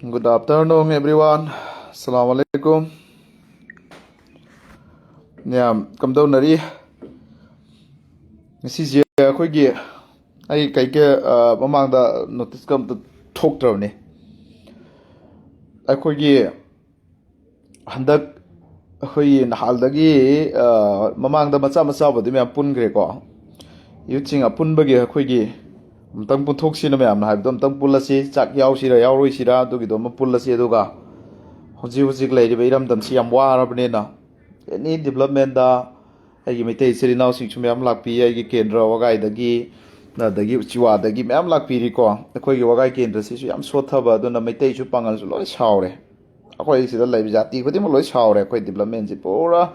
Good afternoon, everyone. Assalamu alaikum. Yeah, come down nari. This is quick. I take among the notice come to talk to me. I quick handak hui nahaldagi mamang the macha but the pun greco. You think a pun bagi quick. Tang pun thok sina mayam na haibdom tang pulasi chak yaw sira yaw sira to gidom pulasi aduga hojik lady bairam dam siam warabne na any development da ai mi te siri now sing chumyam lakpi ai gi kendra wagai dagi na dagi chiwa dagi myam lakpi ri ko khoi gi wagai kendra si su yam sothaba do na mai te chu pangal su loi chaure akhoi sida lai jati khodi mo loi chaure khoi development ji pura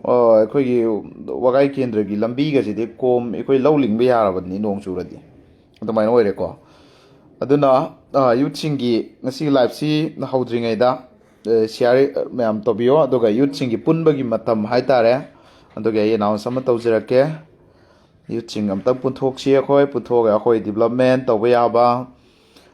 khoi gi wagai kendra gi lambi ga ji de kom khoi lowling bi yarabani nong churadi adumai oire ko aduna youthing ngasi live si na hawdringai da share mayam tobio aduga youthing gi punbagi matam haitare aduga ye naw sama tawjirake youthing am tak punthok si khoi puthoga khoi development toba yaba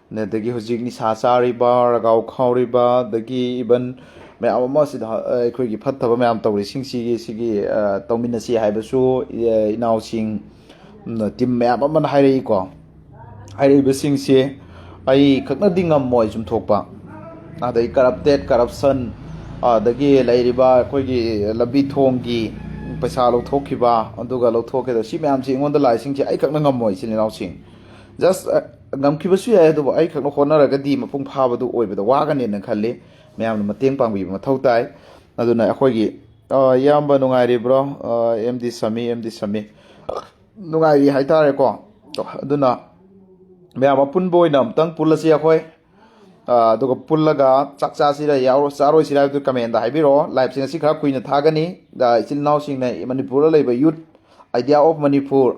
ne dagi hujik ni sa sari ba ragaw khawri ba dagi even mayam ma si khoi gi phattaba mayam tawri singsi gi tawminasi haibasu inaw sing team mayam man hairei ko hairibasingse ai khakna dingam moi jum thokpa adai corruption dagi lairiba khoigi labi thonggi paisa lo thokhiba aduga lo thoke da si myam si ngonda lai singse ai khakna ngam moi silinaw sing just ngam khibasu ya do ai khakna khonara ga di mapung phaba du oiba da waga ne na khalle myam na mateng pangbi ma thautai aduna khoigi yamba nungai bro md sami nungai haitare ko aduna ma'am पुन बोइनम तंग पुलसी अखोय दुग पुल्लगा चकचा सिरा यारो चारो सिरा दु comment हाइबिरो live सिंग सि खरा कुइन थागनी दा इचिल नाउ सिंग ने मणिपुर लेबा यूथ आइडिया ऑफ मणिपुर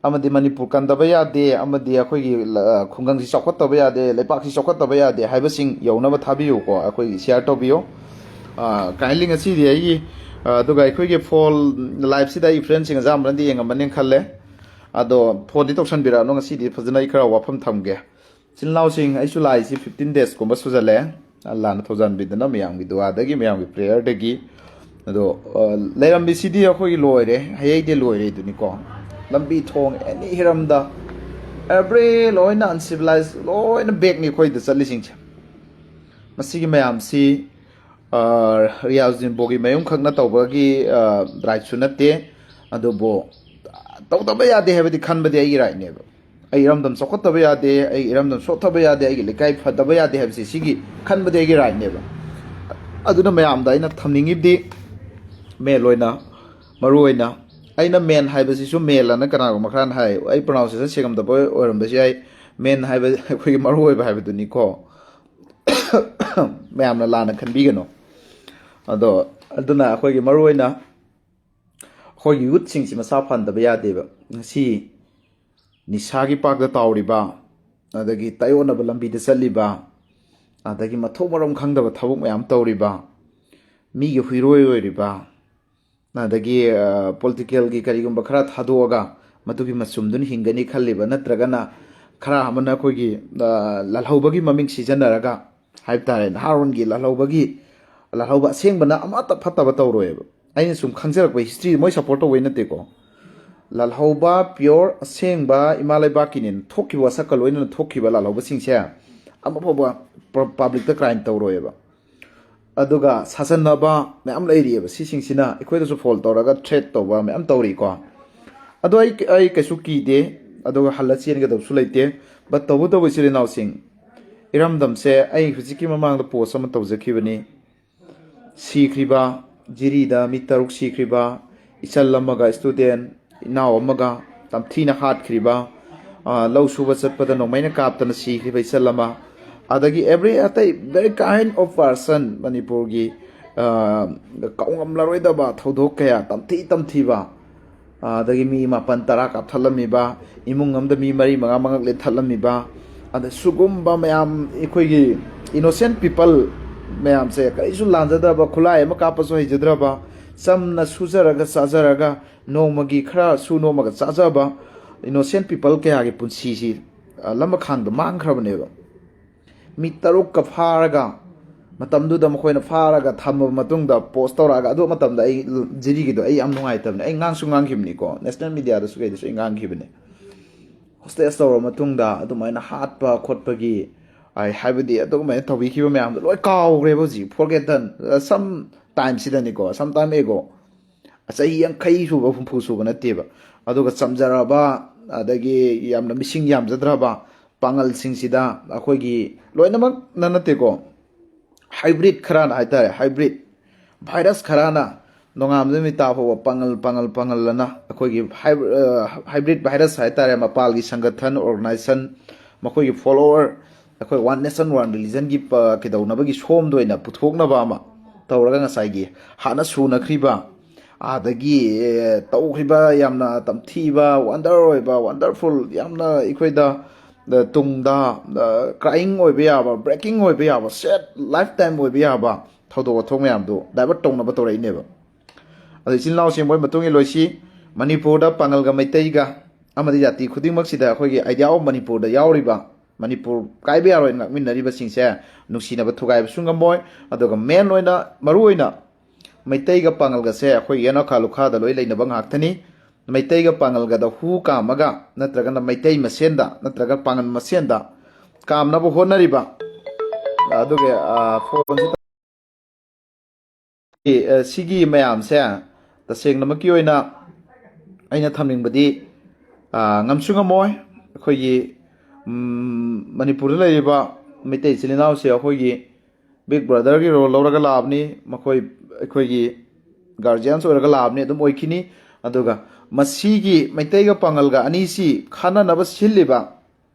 अमदि मणिपुर कंदबा यादे अमदि अखोय गि खुंगंग सि चौखतबा यादे लेपाक सि चौखतबा यादे हाइबा सिंग यौनबा थाबियो को अखोय शेयर तोबियो काइलिंग असि दि आइ दुग अखोय गि फॉल लाइव सि दा friend Singh jam रंदि यंगमने खल्ले ado phone di toksan bira no ngasi di phajana ikara wafam thamge chilnaw sing aisu lai si 15 days ko basujale Allah na thojan bidna miyang bi dua dagi miyang bi prayer dagi ado leram bi sidi akhoi loire hayai de loire duni ko lambi thong any hiramda every loina uncivilized loina back ni khoi da chali sing masigi mayam si riyazin bogi mayum khakna tawbagi right sunate ado bo tau taba yade habadi khanbadi ai right ne ai ramdam sokot taba yade ai ramdam so taba yade ai lekai phadaba yade habsi sigi khanbadi ai right ne aduna mayam da ina thamningi di me loina maruina aina men haibasi su mela na kana ko makran hai ai pronunciation segam da boy oram basi ai men haiba khoi maroi ba haibadu ni ko mayam na lana khanbi gano ado aduna khoi gi maruina khoi youth sing si masa phan da ya deba si nisagi pak da tawriba adagi tayona ba lambi da saliba adagi mathok marom khangda ba thabuk mayam tawriba mi gi huiroi oiriba adagi political gi kari gum khara thadoga matugi masum dun hingani khalliba natraga na khara hamana khoi gi lalhobagi maming season raga haib tare harun gi lalhoba sengbana amata phattaba tawroeba aina sum khangjarak ba history moi support oi na te ko lalhoba pure asengba imalai bakinin thokiwa sakal oina thokiba lalhoba singse ama phoba public ta crime tawroeba aduga sasanaba me am lairieba si singsina ekoi da su fall tawraga threat tawba me am tawri ko adu ai kasu ki de aduga halachin ga dawsu leite but tawu tawu sire naw sing iramdam se ai hujiki mamang da post am tawjakibani sikriba jirida mitaruk sikriba isallamaga student inaw amaga tamthina hat kriba law suba chatpada nomaina kaptana sikriba isallama adagi every atai very kind of person manipur gi kaungam laroida ba thodok kaya tamthi ba adagi mi mapan tara kap thalami ba imung amda mi mari manga mangak le thalami ba ada sugum ba mayam ikoi gi innocent people ma'am से कई लाजद्रब खुलाई कापसो हजद्रब चमना सुजरगा चाजरगा नोमगी खरा सु नोमगा चाजब innocent people क्या पुनसी lump खांग मांगख्रबनेब ꯃꯤ 6ꯀ ꯐꯥꯔꯒ ꯃꯇꯝꯗꯨꯗ ꯃꯈꯣꯏꯅ ꯐꯥꯔꯒ ꯊꯝꯃꯕ ꯃꯇꯨꯡꯗ ꯄꯣꯁ ꯇꯧꯔꯛꯑꯒ ꯑꯗꯨ ꯃꯇꯝꯗ ꯑꯩ ꯖꯤꯔꯤꯒꯤꯗꯣ ꯑꯩ ꯌꯥꯝ ꯅꯨꯡꯉꯥꯏꯇꯕꯅꯦ ꯑꯩ ꯉꯥꯡꯁꯨ ꯉꯥꯡꯈꯤꯕꯅꯤꯀꯣ ꯅꯦꯁꯅꯦꯜ ꯃꯤꯗꯤꯌꯥꯗꯁꯨ ꯀꯩꯗꯁꯨ ꯑꯩ ꯉꯥꯡꯈꯤꯕꯅꯦ ꯍꯣꯁꯇꯦꯖ ꯇꯧꯔꯕ ꯃꯇꯨꯡꯗ ꯑꯗꯨꯃꯥꯏꯅ ꯍꯥꯠꯄ ꯈꯣꯠꯄꯒꯤ ꯍꯥꯏꯕꯗꯤ ꯑꯗꯨꯃꯥꯏꯅ ꯇꯧꯕꯤꯈꯤꯕ ꯃꯌꯥꯝꯗꯣ ꯂꯣꯏ ꯀꯥꯎꯈ꯭ꯔꯦꯕ ꯍꯧꯖꯤꯛ ꯐꯣꯔꯒꯦꯠ ꯗꯟ ꯁꯝ ꯇꯥꯏꯝꯁꯤꯗꯅꯤꯀꯣ ꯁꯝ ꯇꯥꯏꯝ ꯑꯦꯒꯣ ꯆꯍꯤ 50 ꯁꯨꯕ 60 ꯁꯨꯕ ꯅꯠꯇꯦꯕ ꯑꯗꯨꯒ ꯆꯝꯖꯔꯕ ꯑꯗꯒꯤ ꯌꯥꯝꯅ ꯃꯤꯁꯤꯡ ꯌꯥꯝꯖꯗ꯭ꯔꯕ ꯄꯥꯡꯒꯜꯁꯤꯡꯁꯤꯗ ꯑꯩꯈꯣꯏꯒꯤ ꯂꯣꯏꯅꯃꯛꯅ ꯅꯠꯇꯦꯀꯣ ꯍꯥꯏꯕ꯭ꯔꯤꯠ ꯈꯔꯅ ꯍꯥꯏꯇꯥꯔꯦ ꯍꯥꯏꯕ꯭ꯔꯤꯠ ꯚꯥꯏꯔꯁ ꯈꯔꯅ ꯅꯣꯡꯉꯥꯟꯕ ꯅꯨꯃꯤꯠ ꯇꯥ ꯐꯥꯎꯕ ꯄꯥꯡꯒꯜ ꯑꯩꯈꯣꯏꯒꯤ ꯍꯥꯏꯕ꯭ꯔꯤꯠ ꯚꯥꯏꯔꯁ ꯍꯥꯏꯇꯥꯔꯦ ꯃꯄꯥꯜꯒꯤ ꯁꯪꯒꯊꯟ ꯑꯣꯔꯒꯅꯥꯏꯖꯦꯁꯟ ꯃꯈꯣꯏꯒꯤ ꯐꯣꯂꯣꯋꯔ ꯑꯩꯈꯣꯏ ꯋꯥꯟ ꯅꯦꯁꯟ ꯋꯥꯟ ꯔꯤꯂꯤꯖꯟꯒꯤ ꯀꯩꯗꯧꯅꯕꯒꯤ ꯁꯣꯝꯗ ꯑꯣꯏꯅ ꯄꯨꯊꯣꯛꯅꯕ ꯑꯃ ꯇꯧꯔꯒ ꯉꯁꯥꯏꯒꯤ ꯍꯥꯟꯅ ꯁꯨꯅꯈ꯭ꯔꯤꯕ ꯑꯗꯒꯤ ꯇꯧꯈ꯭ꯔꯤꯕ ꯌꯥꯝꯅ ꯇꯝꯊꯤꯕ ꯋꯥꯟꯗꯔ ꯑꯣꯏꯕ ꯋꯥꯟꯗꯔꯐꯨꯜ ꯌꯥꯝꯅ ꯑꯩꯈꯣꯏꯗ ꯇꯨꯡꯗ ꯀ꯭ꯔꯥꯏꯌꯤꯡ ꯑꯣꯏꯕ ꯌꯥꯕ ꯕ꯭ꯔꯦꯀꯤꯡ ꯑꯣꯏꯕ ꯌꯥꯕ ꯁꯦꯠ ꯂꯥꯏꯐ ꯇꯥꯏꯝ ꯑꯣꯏꯕ ꯌꯥꯕ ꯊꯧꯗꯣꯛ ꯋꯥꯊꯣꯛ ꯃꯌꯥꯝꯗꯣ ꯗꯥꯏꯚꯔꯠ ꯇꯧꯅꯕ ꯇꯧꯔꯛꯏꯅꯦꯕ ꯑꯗꯣ ꯏꯆꯤꯜ ꯏꯅꯥꯎꯁꯤꯡ ꯃꯣꯏ ꯃꯇꯨꯡ ꯏꯜꯂꯣꯏꯁꯤ ꯃꯅꯤꯄꯨꯔꯗ ꯄꯥꯡꯒꯜꯒ ꯃꯩꯇꯩꯒ ꯑꯃꯗꯤ ꯖꯥꯇꯤ ꯈꯨꯗꯤꯡꯃꯛꯁꯤꯗ ꯑꯩꯈꯣꯏꯒꯤ ꯑꯥꯏꯗꯤꯌꯥ ꯑꯣꯐ ꯃꯅꯤꯄꯨꯔꯗ ꯌꯥꯎꯔꯤꯕ ꯃꯅꯤꯄꯨꯔ ꯀꯥꯏꯕ ꯌꯥꯔꯣꯏ ꯉꯥꯛꯃꯤꯟꯅꯔꯤꯕꯁꯤꯡꯁꯦ ꯅꯨꯡꯁꯤꯅꯕ ꯊꯨꯒꯥꯏꯕꯁꯨ ꯉꯝꯃꯣꯏ ꯑꯗꯨꯒ ꯃꯦꯟ ꯑꯣꯏꯅ ꯃꯔꯨꯑꯣꯏꯅ ꯃꯩꯇꯩꯒ ꯄꯥꯡꯒꯜꯒꯁꯦ ꯑꯩꯈꯣꯏ ꯌꯦꯅꯈꯥ ꯂꯨꯈꯥꯗ ꯂꯣꯏ ꯂꯩꯅꯕ ꯉꯥꯛꯇꯅꯤ ꯃꯩꯇꯩꯒ ꯄꯥꯡꯒꯜꯒꯗ ꯍꯨ ꯀꯥꯝꯃꯒ ꯅꯠꯇ꯭ꯔꯒꯅ ꯃꯩꯇꯩ ꯃꯁꯦꯟꯗ ꯅꯠꯇ꯭ꯔꯒ ꯄꯥꯡꯒꯜ ꯃꯁꯦꯟꯗ ꯀꯥꯝꯅꯕ ꯍꯣꯠꯅꯔꯤꯕ ꯑꯗꯨꯒ ꯐꯣꯟꯁꯤ ꯁꯤꯒꯤ ꯃꯌꯥꯝꯁꯦ ꯇꯁꯦꯡꯅꯃꯛꯀꯤ ꯑꯣꯏꯅ ꯑꯩꯅ ꯊꯝꯅꯤꯡꯕꯗꯤ ꯉꯝꯁꯨ ꯉꯝꯃꯣꯏ ꯑꯩꯈꯣꯏꯒꯤ ꯃꯅꯤꯄꯨꯔꯗ ꯂꯩꯔꯤꯕ ꯃꯩꯇꯩ ꯏꯆꯤꯜ ꯏꯅꯥꯎꯁꯦ ꯑꯩꯈꯣꯏꯒꯤ ꯕꯤꯛ ꯕ꯭ꯔꯗꯔꯒꯤ ꯔꯣꯜ ꯂꯧꯔꯒ ꯂꯥꯛꯑꯕꯅꯤ ꯃꯈꯣꯏ ꯑꯩꯈꯣꯏꯒꯤ ꯒꯥꯔꯖꯤꯌꯥꯟꯁ ꯑꯣꯏꯔꯒ ꯂꯥꯛꯑꯕꯅꯤ ꯑꯗꯨꯝ ꯑꯣꯏꯈꯤꯅꯤ ꯑꯗꯨꯒ ꯃꯁꯤꯒꯤ ꯃꯩꯇꯩꯒ ꯄꯥꯡꯒꯜꯒ ꯑꯅꯤꯁꯤ ꯈꯟꯅꯅꯕ ꯁꯤꯜꯂꯤꯕ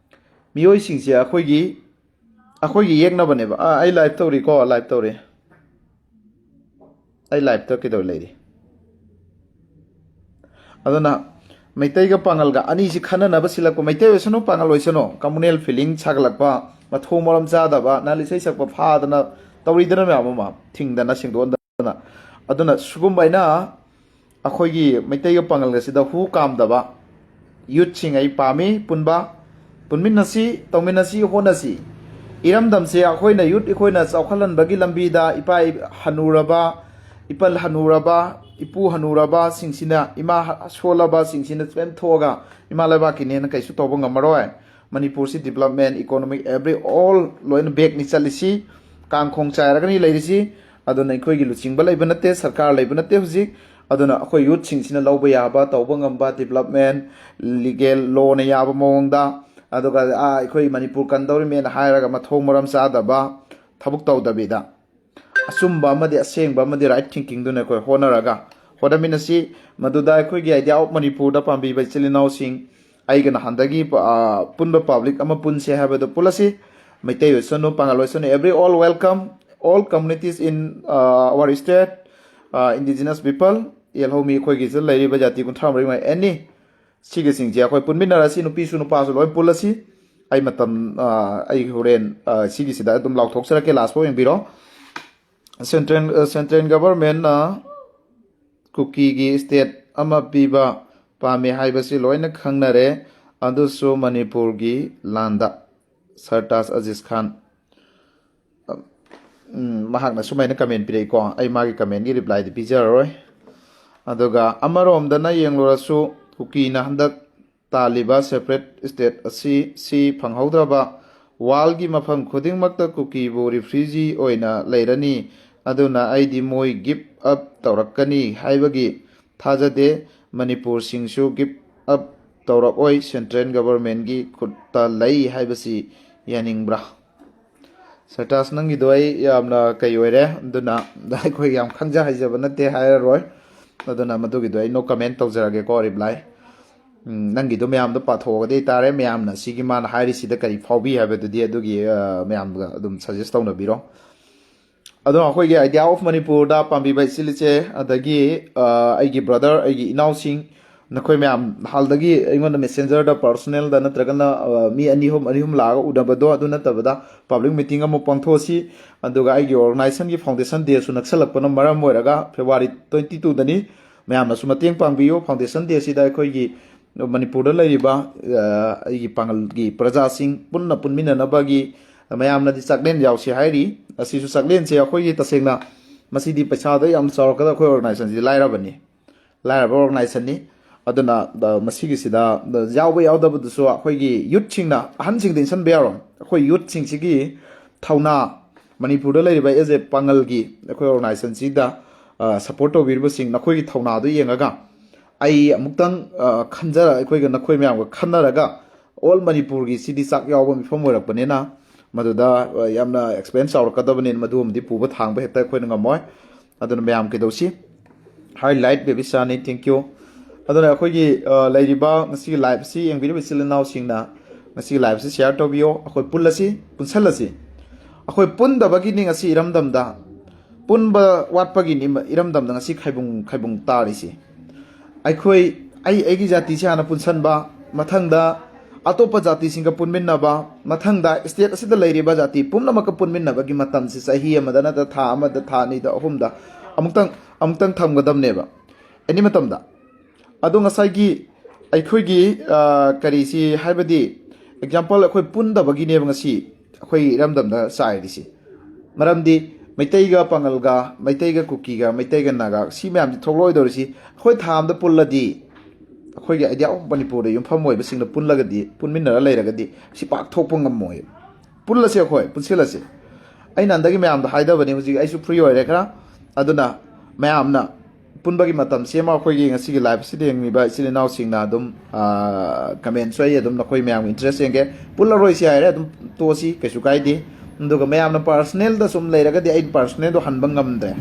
ꯃꯤꯑꯣꯏꯁꯤꯡꯁꯦ ꯑꯩꯈꯣꯏꯒꯤ ꯌꯦꯛꯅꯕꯅꯦꯕ ꯑꯩ ꯂꯥꯏꯚ ꯇꯧꯔꯤꯀꯣ ꯂꯥꯏꯚ ꯇꯧꯔꯤ ꯑꯩ ꯂꯥꯏꯚꯇ ꯀꯩꯗꯧ ꯂꯩꯔꯤ ꯑꯗꯨꯅ ꯃꯩꯇꯩꯒ ꯄꯥꯡꯒꯜꯒ ꯑꯅꯤꯁꯤ ꯈꯟꯅꯅꯕ ꯁꯤꯜꯂꯛꯄ ꯃꯩꯇꯩ ꯑꯣꯏꯁꯅꯨ ꯄꯥꯡꯒꯜ ꯑꯣꯏꯁꯅꯨ ꯀꯝꯃꯨꯅꯦꯜ ꯐꯤꯂꯤꯡ ꯁꯥꯒꯠꯂꯛꯄ ꯃꯊꯣꯡ ꯃꯔꯝ ꯆꯥꯗꯕ ꯅꯍꯥꯟ ꯏꯁꯩ ꯁꯛꯄ ꯐꯥꯗꯅ ꯇꯧꯔꯤꯗꯅ ꯃꯌꯥꯝ ꯑꯃ ꯊꯤꯡꯗꯅ ꯁꯦꯡꯗꯣꯛꯍꯟꯗꯅ ꯑꯗꯨꯅ ꯁꯨꯒꯨꯝꯕ ꯑꯩꯈꯣꯏꯒꯤ ꯃꯩꯇꯩꯒ ꯄꯥꯡꯒꯜꯒꯁꯤꯗ ꯍꯨ ꯀꯥꯝꯗꯕ ꯌꯨꯠꯁꯤꯡ ꯑꯩ ꯄꯥꯝꯃꯤ ꯄꯨꯟꯃꯤꯟꯅꯁꯤ ꯇꯧꯃꯤꯟꯅꯁꯤ ꯍꯣꯠꯅꯁꯤ ꯏꯔꯝꯗꯝꯁꯦ ꯑꯩꯈꯣꯏꯅ ꯌꯨꯠ ꯑꯩꯈꯣꯏꯅ ꯆꯥꯎꯈꯠꯍꯟꯕꯒꯤ ꯂꯝꯕꯤꯗ ꯏꯄꯜ ꯍꯅꯨꯔꯕ ꯏꯄꯨ ꯍꯅꯨꯔꯕꯁꯤꯡꯁꯤꯅ ꯏꯃꯥ ꯁꯣꯜꯂꯕꯁꯤꯡꯁꯤꯅ ꯄꯦꯟꯊꯣꯛꯑꯒ ꯏꯃꯥ ꯂꯩꯕꯥꯛꯀꯤꯅꯦꯅ ꯀꯩꯁꯨ ꯇꯧꯕ ꯉꯝꯃꯔꯣꯏ ꯃꯅꯤꯄꯨꯔꯁꯤ ꯗꯤꯕꯂꯞꯃꯦꯟ ꯏꯀꯣꯅꯣꯃꯤꯛ ꯑꯣꯜ ꯂꯣꯏꯅ ꯕꯦꯛꯅꯤ ꯆꯠꯂꯤꯁꯤ ꯀꯥꯡꯈꯣꯡ ꯆꯥꯏꯔꯒꯅꯤ ꯂꯩꯔꯤꯁꯤ ꯑꯗꯨꯅ ꯑꯩꯈꯣꯏꯒꯤ ꯂꯨꯆꯤꯡꯕ ꯂꯩꯕ ꯅꯠꯇꯦ ꯁꯔꯀꯥꯔ ꯂꯩꯕ ꯅꯠꯇꯦ ꯍꯧꯖꯤꯛ ꯑꯗꯨꯅ ꯑꯩꯈꯣই ꯌꯨꯠꯁꯤꯡꯁꯤꯅ ꯂꯧꯕ ꯌꯥꯕ ꯇꯧꯕ ꯉꯝꯕ ꯗꯤꯕꯂꯞꯃꯦꯟ ꯂꯤꯒꯦꯜ ꯂꯣꯅ ꯌꯥꯕ ꯃꯑꯣꯡꯗ ꯑꯗꯨꯒ ꯑꯩꯈꯣꯏ ꯃꯅꯤꯄꯨꯔ ꯀꯟꯗꯧꯔꯤꯃꯦꯅ ꯍꯥꯏꯔꯒ ꯃꯊꯣꯡ ꯃꯔꯝ ꯆꯥꯗꯕ ꯊꯕꯛ ꯇꯧꯗꯕꯤꯗ ꯑꯆꯨꯝꯕ ꯑꯃꯗꯤ ꯑꯁꯦꯡꯕ ꯑꯃꯗꯤ ꯔꯥꯏꯠ ꯊꯤꯡꯀꯤꯡꯗꯨꯅ ꯑꯩꯈꯣꯏ ꯍꯣꯠꯅꯃꯤꯟꯅꯁꯤ ꯃꯗꯨꯗ ꯑꯩꯈꯣꯏꯒꯤ ꯑꯥꯏꯗꯤꯌꯥ ꯑꯣꯐ ꯃꯅꯤꯄꯨꯔꯗ ꯄꯥꯝꯕꯤꯕ ꯏꯆꯤꯜ ꯏꯅꯥꯎꯁꯤꯡ ꯑꯩꯒ ꯅꯍꯥꯟꯗꯒꯤ ꯄꯨꯟꯕ ꯄꯥꯕ꯭ꯂꯤꯛ ꯑꯃ ꯄꯨꯟꯁꯦ ꯍꯥꯏꯕꯗꯣ ꯄꯨꯜꯂꯁꯤ ꯃꯩꯇꯩ ꯑꯣꯏꯁꯅꯨ ꯄꯥꯡꯒꯜ ꯑꯣꯏꯁꯅꯨ every all welcome all communities in our state indigenous people ꯌꯦꯜꯍꯧꯃꯤ ꯑꯩꯈꯣꯏꯒꯤꯁꯤꯗ ꯂꯩꯔꯤꯕ ꯖꯥꯇꯤ 33 ꯑꯦꯅꯤ ꯁꯤꯒꯤꯁꯤꯡꯁꯦ ꯑꯩꯈꯣꯏ ꯄꯨꯟꯃꯤꯟꯅꯔꯁꯤ ꯅꯨꯄꯤꯁꯨ ꯅꯨꯄꯥꯁꯨ ꯂꯣꯏ ꯄꯨꯜꯂꯁꯤ ꯑꯩ ꯍꯣꯔꯦꯟ ꯁꯤꯒꯤꯁꯤꯗ ꯑꯗꯨꯝ ꯂꯥꯎꯊꯣꯛꯆꯔꯛꯀꯦ ꯂꯥꯁ ꯐꯥꯎ ꯌꯦꯡꯕꯤꯔꯣ ꯁꯦꯟꯇ꯭ꯔꯦꯜ ꯒꯚꯔꯟꯃꯦꯟꯠꯅ ꯀꯨꯀꯤꯒꯤ ꯁ꯭ꯇꯦꯠ ꯑꯃ ꯄꯤꯕ ꯄꯥꯝꯃꯤ ꯍꯥꯏꯕꯁꯤ ꯂꯣꯏꯅ ꯈꯪꯅꯔꯦ ꯑꯗꯨꯁꯨ ꯃꯅꯤꯄꯨꯔꯒꯤ ꯂꯥꯟꯗ ꯁꯔꯇꯥꯖ ꯑꯖꯤꯖ ꯈꯥꯟ ꯃꯍꯥꯛꯅ ꯁꯨꯃꯥꯏꯅ ꯀꯃꯦꯟ ꯄꯤꯔꯛꯏꯀꯣ ꯑꯩ ꯃꯥꯒꯤ ꯀꯃꯦꯟꯒꯤ ꯔꯤꯄ꯭ꯂꯥꯏꯗꯤ ꯄꯤꯖꯔꯔꯣꯏ ꯑꯗꯨꯒ ꯑꯃꯔꯣꯝꯗꯅ ꯌꯦꯡꯂꯨꯔꯁꯨ ꯀꯨꯀꯤꯅ ꯍꯟꯗꯛ ꯇꯥꯜꯂꯤꯕ ꯁꯦꯄꯔꯦꯠ ꯁ꯭ꯇꯦꯠ ꯑꯁꯤ ꯐꯪꯍꯧꯗ꯭ꯔꯕ ꯋꯥꯔꯜꯒꯤ ꯃꯐꯝ ꯈꯨꯗꯤꯡꯃꯛꯇ ꯀꯨꯀꯤꯕꯨ ꯔꯤꯐ꯭ꯌꯨꯖꯤ ꯑꯣꯏꯅ ꯂꯩꯔꯅꯤ ꯑꯗꯨꯅ ꯑꯩꯗꯤ ꯃꯣꯏ ꯒꯤꯞ ꯑꯞ ꯇꯧꯔꯛꯀꯅꯤ ꯍꯥꯏꯕꯒꯤ ꯊꯥꯖꯗꯦ ꯃꯅꯤꯄꯨꯔꯁꯤꯡꯁꯨ ꯒꯤꯞ ꯑꯞ ꯇꯧꯔꯛꯑꯣꯏ ꯁꯦꯟꯇ꯭ꯔꯦꯜ ꯒꯚꯔꯟꯃꯦꯟꯠꯒꯤ ꯈꯨꯠꯇ ꯂꯩ ꯍꯥꯏꯕꯁꯤ ꯌꯥꯅꯤꯡꯕ꯭ꯔꯥ ꯁꯔꯇꯥꯖ ꯅꯪꯒꯤꯗꯣ ꯑꯩ ꯌꯥꯝꯅ ꯀꯩ ꯑꯣꯏꯔꯦ ꯑꯗꯨꯅ ꯑꯩꯈꯣꯏ ꯌꯥꯝ ꯈꯪꯖ ꯍꯩꯖꯕ ꯅꯠꯇꯦ ꯍꯥꯏꯔꯔꯣꯏ ꯑꯗꯨꯅ ꯃꯗꯨꯒꯤꯗꯣ ꯑꯩ ꯅꯣ ꯀꯃꯦꯟ ꯇꯧꯖꯔꯒꯦꯀꯣ ꯔꯤꯄ꯭ꯂꯥꯏ ꯅꯪꯒꯤꯗꯣ ꯃꯌꯥꯝꯗꯣ ꯄꯥꯊꯣꯛꯑꯒꯗꯤ ꯇꯥꯔꯦ ꯃꯌꯥꯝꯅ ꯁꯤꯒꯤ ꯃꯥꯅ ꯍꯥꯏꯔꯤꯁꯤꯗ ꯀꯔꯤ ꯐꯥꯎꯕꯤ ꯍꯥꯏꯕꯗꯨꯗꯤ ꯑꯗꯨꯒꯤ ꯃꯌꯥꯝꯒ ꯑꯗꯨꯝ ꯁꯖꯦꯁ ꯇꯧꯅꯕꯤꯔꯣ ꯑꯗꯣ ꯑꯩꯈꯣꯏꯒꯤ ꯑꯥꯏꯗꯤꯌꯥ ꯑꯣꯐ ꯃꯅꯤꯄꯨꯔꯗ ꯄꯥꯝꯕꯤꯕ ꯏꯆꯤꯜ ꯏꯆꯦ ꯑꯗꯒꯤ ꯑꯩꯒꯤ ꯕ꯭ꯔꯗꯔ ꯑꯩꯒꯤ ꯏꯅꯥꯎꯁꯤꯡ ꯅꯈꯣꯏ ꯃꯌꯥꯝ ꯍꯥꯜꯗꯒꯤ ꯑꯩꯉꯣꯟꯗ ꯃꯦꯁꯦꯟꯖꯔꯗ ꯄꯔꯁꯣꯅꯦꯜꯗ ꯅꯠꯇ꯭ꯔꯒꯅ ꯃꯤ ꯑꯅꯤ ꯑꯍꯨꯝ ꯂꯥꯛꯑꯒ ꯎꯅꯕꯗꯣ ꯑꯗꯨ ꯅꯠꯇꯕꯗ ꯄꯥꯕ꯭ꯂꯤꯛ ꯃꯤꯇꯤꯡ ꯑꯃ ꯄꯥꯡꯊꯣꯛꯑꯁꯤ ꯑꯗꯨꯒ ꯑꯩꯒꯤ ꯑꯣꯔꯒꯅꯥꯏꯖꯦꯁꯟꯒꯤ ꯐꯥꯎꯟꯗꯦꯁꯟ ꯗꯦꯁꯨ ꯅꯛꯁꯜꯂꯛꯄꯅ ꯃꯔꯝ ꯑꯣꯏꯔꯒ ꯐꯦꯕꯋꯥꯔꯤ 22ꯗꯅꯤ ꯃꯌꯥꯝꯅꯁꯨ ꯃꯇꯦꯡ ꯄꯥꯡꯕꯤꯌꯨ ꯐꯥꯎꯟꯗꯦꯁꯟ ꯗꯦꯁꯤꯗ ꯑꯩꯈꯣꯏꯒꯤ ꯃꯅꯤꯄꯨꯔꯗ ꯂꯩꯔꯤꯕ ꯑꯩꯒꯤ ꯄꯥꯡꯒꯜꯒꯤ ꯄ꯭ꯔꯖꯥꯁꯤꯡ ꯄꯨꯟꯅ ꯄꯨꯟꯃꯤꯟꯅꯅꯕꯒꯤ ꯃꯌꯥꯝꯅꯗꯤ ꯆꯥꯛꯂꯦꯟ ꯌꯥꯎꯁꯤ ꯍꯥꯏꯔꯤ ꯑꯁꯤꯁꯨ ꯆꯥꯛꯂꯦꯟꯁꯦ ꯑꯩꯈꯣꯏꯒꯤ ꯇꯁꯦꯡꯅ ꯃꯁꯤꯗꯤ ꯄꯩꯁꯥꯗ ꯌꯥꯝ ꯆꯥꯎꯔꯛꯀꯗꯕ ꯑꯩꯈꯣꯏ ꯑꯣꯔꯒꯅꯥꯏꯖꯦꯁꯟꯁꯤꯗꯤ ꯂꯥꯏꯔꯕ ꯑꯣꯔꯒꯅꯥꯏꯖꯦꯁꯟꯅꯤ ꯑꯗꯨꯅ ꯃꯁꯤꯒꯤꯁꯤꯗ ꯌꯥꯎꯕ ꯌꯥꯎꯗꯕꯗꯨꯁꯨ ꯑꯩꯈꯣꯏꯒꯤ ꯌꯨꯠꯁꯤꯡꯅ ꯑꯍꯟꯁꯤꯡꯗ ꯏꯟꯁꯤꯟꯕ ꯌꯥꯔꯣꯏ ꯑꯩꯈꯣꯏ ꯌꯨꯠꯁꯤꯡꯁꯤꯒꯤ ꯊꯧꯅꯥ ꯃꯅꯤꯄꯨꯔꯗ ꯂꯩꯔꯤꯕ ꯑꯦꯖ ꯑꯦ ꯄꯥꯡꯒꯜꯒꯤ ꯑꯩꯈꯣꯏ ꯑꯣꯔꯒꯅꯥꯏꯖꯦꯁꯟꯁꯤꯗ ꯁꯞꯄꯣꯔꯠ ꯇꯧꯕꯤꯔꯤꯕꯁꯤꯡ ꯅꯈꯣꯏꯒꯤ ꯊꯧꯅꯥꯗꯨ ꯌꯦꯡꯉꯒ ꯑꯩ ꯑꯃꯨꯛꯇꯪ ꯈꯟꯖꯔ ꯑꯩꯈꯣꯏꯒ ꯅꯈꯣꯏ ꯃꯌꯥꯝꯒ ꯈꯟꯅꯔꯒ ꯑꯣꯜ ꯃꯅꯤꯄꯨꯔꯒꯤ ꯁꯤꯗꯤ ꯆꯥꯛ ꯌꯥꯎꯕ ꯃꯤꯐꯝ ꯑꯣꯏꯔꯛꯄꯅꯤꯅ ꯃꯗꯨꯗ ꯌꯥꯝꯅ ꯑꯦꯛꯁꯄꯦꯟꯁ ꯆꯥꯎꯔꯛꯀꯗꯕꯅꯤꯅ ꯃꯗꯨꯃꯗꯤ ꯄꯨꯕ ꯊꯥꯡꯕ ꯍꯦꯛꯇ ꯑꯩꯈꯣꯏꯅ ꯉꯝꯃꯣꯏ ꯑꯗꯨꯅ ꯃꯌꯥꯝ ꯀꯩꯗꯧꯁꯤ ꯍꯥꯏꯂꯥꯏꯠ ꯕꯦꯕꯤꯆꯥꯅꯤ ꯊꯦꯡꯛ ꯌꯨ ꯑꯗꯨꯅ ꯑꯩꯈꯣꯏꯒꯤ ꯂꯩꯔꯤꯕ ꯉꯁꯤꯒꯤ ꯂꯥꯏꯚ ꯑꯁꯤ ꯌꯦꯡꯕꯤꯔꯤꯕ ꯏꯆꯤꯜ ꯏꯅꯥꯎꯁꯤꯡꯅ ꯉꯁꯤꯒꯤ ꯂꯥꯏꯚ ꯑꯁꯤ ꯁꯤꯌꯥꯔ ꯇꯧꯕꯤꯌꯣ ꯑꯩꯈꯣꯏ ꯄꯨꯟꯁꯜꯂꯁꯤ ꯑꯩꯈꯣꯏ ꯄꯨꯟꯗꯕꯒꯤꯅꯤ ꯉꯁꯤ ꯏꯔꯝꯗꯝꯗ ꯄꯨꯟꯕ ꯋꯥꯠꯄꯒꯤꯅꯤ ꯏꯔꯝꯗꯝꯗ ꯉꯁꯤ ꯈꯩꯕꯨꯡ ꯇꯥꯔꯤꯁꯤ ꯑꯩꯒꯤ ꯖꯥꯇꯤꯁꯤ ꯍꯥꯟꯅ ꯄꯨꯟꯁꯟꯕ ꯃꯊꯪꯗ ꯑꯇꯣꯞꯄ ꯖꯥꯇꯤꯁꯤꯡꯒ ꯄꯨꯟꯃꯤꯟꯅꯕ ꯃꯊꯪꯗ ꯁ꯭ꯇꯦꯠ ꯑꯁꯤꯗ ꯂꯩꯔꯤꯕ ꯖꯥꯇꯤ ꯄꯨꯝꯅꯃꯛꯀ ꯄꯨꯟꯃꯤꯟꯅꯕꯒꯤ ꯃꯇꯝꯁꯤ ꯆꯍꯤ ꯑꯃꯗ ꯅꯠꯇ꯭ꯔ ꯊꯥ ꯑꯃꯗ ꯊꯥ ꯑꯅꯤꯗ ꯑꯍꯨꯝꯗ ꯑꯃꯨꯛꯇꯪ ꯊꯝꯒꯗꯕꯅꯦꯕ ꯑꯦꯅꯤ ꯃꯇꯝꯗ ꯑꯗꯣ ꯉꯁꯥꯏꯒꯤ ꯑꯩꯈꯣꯏꯒꯤ ꯀꯔꯤꯁꯤ ꯍꯥꯏꯕꯗꯤ ꯑꯦꯛꯖꯥꯝꯄꯜ ꯑꯩꯈꯣꯏ ꯄꯨꯟꯗꯕꯒꯤꯅꯦꯕ ꯉꯁꯤ ꯑꯩꯈꯣꯏ ꯏꯔꯝꯗꯝꯗ ꯆꯥꯏꯔꯤꯁꯤ ꯃꯔꯝꯗꯤ ꯃꯩꯇꯩꯒ ꯄꯥꯡꯒꯜꯒ ꯃꯩꯇꯩꯒ ꯀꯨꯀꯤꯒ ꯃꯩꯇꯩꯒ ꯅꯥꯒꯥ ꯁꯤ ꯃꯌꯥꯝꯁꯤ ꯊꯣꯛꯂꯛꯑꯣꯏꯗꯧꯔꯤꯁꯤ ꯑꯩꯈꯣꯏ ꯊꯥ ꯑꯃꯗ ꯄꯨꯜꯂꯗꯤ ꯑꯩꯈꯣꯏꯒꯤ ꯑꯥꯏꯗꯤꯌꯥ ꯑꯣꯐ ꯃꯅꯤꯄꯨꯔꯗ ꯌꯨꯝꯐꯝ ꯑꯣꯏꯕꯁꯤꯡꯅ ꯄꯨꯟꯃꯤꯟꯅꯔ ꯂꯩꯔꯒꯗꯤ ꯁꯤ ꯄꯥꯛ ꯊꯣꯛꯄ ꯉꯝꯃꯣꯏ ꯄꯨꯜꯂꯁꯤ ꯑꯩꯈꯣꯏ ꯄꯨꯟꯁꯤꯜꯂꯁꯤ ꯑꯩꯅ ꯍꯟꯗꯛꯀꯤ ꯃꯌꯥꯝꯗ ꯍꯥꯏꯗꯕꯅꯤ ꯍꯧꯖꯤꯛ ꯑꯩꯁꯨ ꯐ꯭ꯔꯤ ꯑꯣꯏꯔꯦ ꯈꯔ ꯑꯗꯨꯅ ꯃꯌꯥꯝꯅ ꯄꯨꯟꯕꯒꯤ ꯃꯇꯝꯁꯤ ꯑꯃ ꯑꯩꯈꯣꯏꯒꯤ ꯉꯁꯤꯒꯤ ꯂꯥꯏꯚꯁꯤꯗ ꯌꯦꯡꯂꯤꯕ ꯏꯆꯤꯜ ꯏꯅꯥꯎꯁꯤꯡꯅ ꯑꯗꯨꯝ ꯀꯃꯦꯟꯁꯨ ꯑꯩ ꯑꯗꯨꯝ ꯅꯈꯣꯏ ꯃꯌꯥꯝꯒꯤ ꯏꯟꯇꯔꯦꯁ ꯌꯦꯡꯒꯦ ꯄꯨꯜꯂꯔꯣꯏꯁꯤ ꯍꯥꯏꯔꯦ ꯑꯗꯨꯝ ꯇꯣꯛꯑꯁꯤ ꯀꯩꯁꯨ ꯀꯥꯏꯗꯦ ꯑꯗꯨꯒ ꯃꯌꯥꯝꯅ ꯄꯥꯔꯁꯣꯅꯦꯜꯗ ꯁꯨꯝ ꯂꯩꯔꯒꯗꯤ ꯑꯩ ꯄꯥꯔꯁꯣꯅꯦꯜꯗꯣ ꯍꯟꯕ ꯉꯝꯗ꯭ꯔꯦ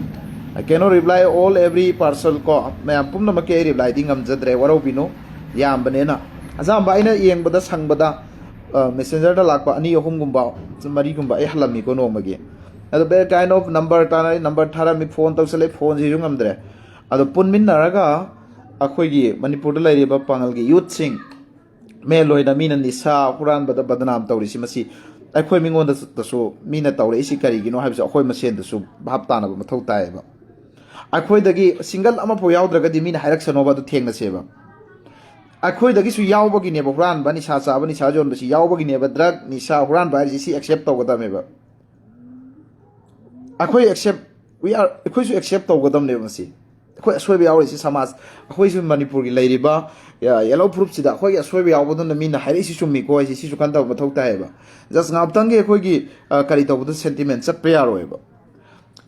ꯑꯩ ꯀꯦꯅꯣ ꯔꯤꯄ꯭ꯂꯥꯏ ꯑꯣꯜ ꯑꯦꯚ꯭ꯔꯤ ꯄꯥꯔꯁꯜ ꯀꯣ ꯃꯌꯥꯝ ꯄꯨꯝꯅꯃꯛꯀꯤ ꯑꯩ ꯔꯤꯄ꯭ꯂꯥꯏꯗꯤ ꯉꯝꯖꯗ꯭ꯔꯦ ꯋꯥꯔꯧꯕꯤꯅꯨ ꯌꯥꯝꯕꯅꯦꯅ ꯑꯌꯥꯝꯕ ꯑꯩꯅ ꯌꯦꯡꯕꯗ ꯁꯪꯕꯗ ꯃꯦꯁꯦꯟꯖꯔꯗ ꯂꯥꯛꯄ 2-3ꯒꯨꯝꯕ 4ꯒꯨꯝꯕ ꯑꯩ ꯍꯜꯂꯝꯃꯤꯀꯣ ꯅꯣꯡꯃꯒꯤ ꯑꯗꯣ ꯕꯦꯔ ꯀꯥꯏꯟ ꯑꯣꯐ ꯅꯝꯕꯔ ꯇꯥꯅꯩ ꯅꯝꯕꯔ ꯊꯥꯔꯝꯃꯤ ꯐꯣꯟ ꯇꯧꯁꯜꯂꯦ ꯐꯣꯟꯁꯤꯁꯨ ꯉꯝꯗ꯭ರೆ ꯑꯗꯣ ꯄꯨꯟꯃꯤꯟꯅꯔꯒ ꯑꯩꯈꯣꯏꯒꯤ ꯃꯅꯤꯄꯨꯔꯗ ꯂꯩꯔꯤꯕ ꯄꯥꯡꯒꯜꯒꯤ ꯌꯨꯠꯁꯤꯡ ꯃꯦꯟ ꯑꯣꯏꯅ ꯃꯤꯅ ꯅꯤꯁꯥ ꯍꯨꯔꯥꯟꯕꯗ ꯕꯗꯅꯥꯝ ꯇꯧꯔꯤꯁꯤ ꯃꯁꯤ ꯑꯩꯈꯣꯏ ꯃꯤꯉꯣꯟꯗꯁꯨ ꯃꯤꯅ ꯇꯧꯔꯛꯏꯁꯤ ꯀꯔꯤꯒꯤꯅꯣ ꯍꯥꯏꯕꯁꯤ ꯑꯩꯈꯣꯏ ꯃꯁꯦꯟꯗꯁꯨ ꯚꯥꯞ ꯇꯥꯅꯕ ꯃꯊꯧ ꯇꯥꯏꯌꯦꯕ ꯑꯩꯈꯣꯏꯗꯒꯤ ꯁꯤꯡꯒꯜ ꯑꯃꯐꯥꯎ ꯌꯥꯎꯗ꯭ꯔꯒꯗꯤ ꯃꯤꯅ ꯍꯥꯏꯔꯛꯁꯅꯣꯕ ꯑꯗꯨ ꯊꯦꯡꯅꯁꯦꯕ ꯑꯩꯈꯣꯏꯗꯒꯤꯁꯨ ꯌꯥꯎꯕꯒꯤꯅꯦꯕ ꯍꯨꯔꯥꯟꯕ ꯅꯤꯁꯥ ꯆꯥꯕ ꯅꯤꯁꯥ ꯌꯣꯟꯕꯁꯤ ꯌꯥꯎꯕꯒꯤꯅꯦꯕ ꯗ꯭ꯔഗ് ꯅꯤꯁꯥ ꯍꯨꯔꯥꯟꯕ ꯍꯥꯏꯔꯤꯁꯤ ꯁꯤ ꯑꯦꯛꯁꯦꯞ ꯇꯧꯒꯗꯕꯅꯦꯕ ꯑꯩꯈꯣꯏꯁꯨ ꯑꯦꯛꯁꯦꯞ ꯇꯧꯒꯗꯕꯅꯦꯕ ꯃꯁꯤ ꯑꯩꯈꯣই ꯑꯁꯣꯏꯕ ꯌꯥꯎꯔꯤꯁꯤ ꯁꯃꯥꯖ ꯑꯩꯈꯣꯏꯁꯨ ꯃꯅꯤꯄꯨꯔꯒꯤ ꯂꯩꯔꯤꯕ ꯌꯦꯜꯂꯣ ꯐꯨꯔꯨꯞꯁꯤꯗ ꯑꯩꯈꯣꯏꯒꯤ ꯑꯁꯣꯏꯕ ꯌꯥꯎꯕꯗꯨꯅ ꯃꯤꯅ ꯍꯥꯏꯔꯛꯏꯁꯤ ꯆꯨꯝꯃꯤꯀꯣ ꯍꯥꯏꯁꯤ ꯁꯤꯁꯨ ꯈꯟꯗꯕ ꯃꯊꯧ ꯇꯥꯏꯌꯦꯕ ꯖꯁ ꯉꯥꯛꯇꯪꯒꯤ ꯑꯩꯈꯣꯏꯒꯤ ꯀꯔꯤ ꯇꯧꯕꯗ ꯁꯦꯟꯇꯤꯃꯦꯟ ꯆꯠꯄ ꯌꯥꯔꯣꯏꯕ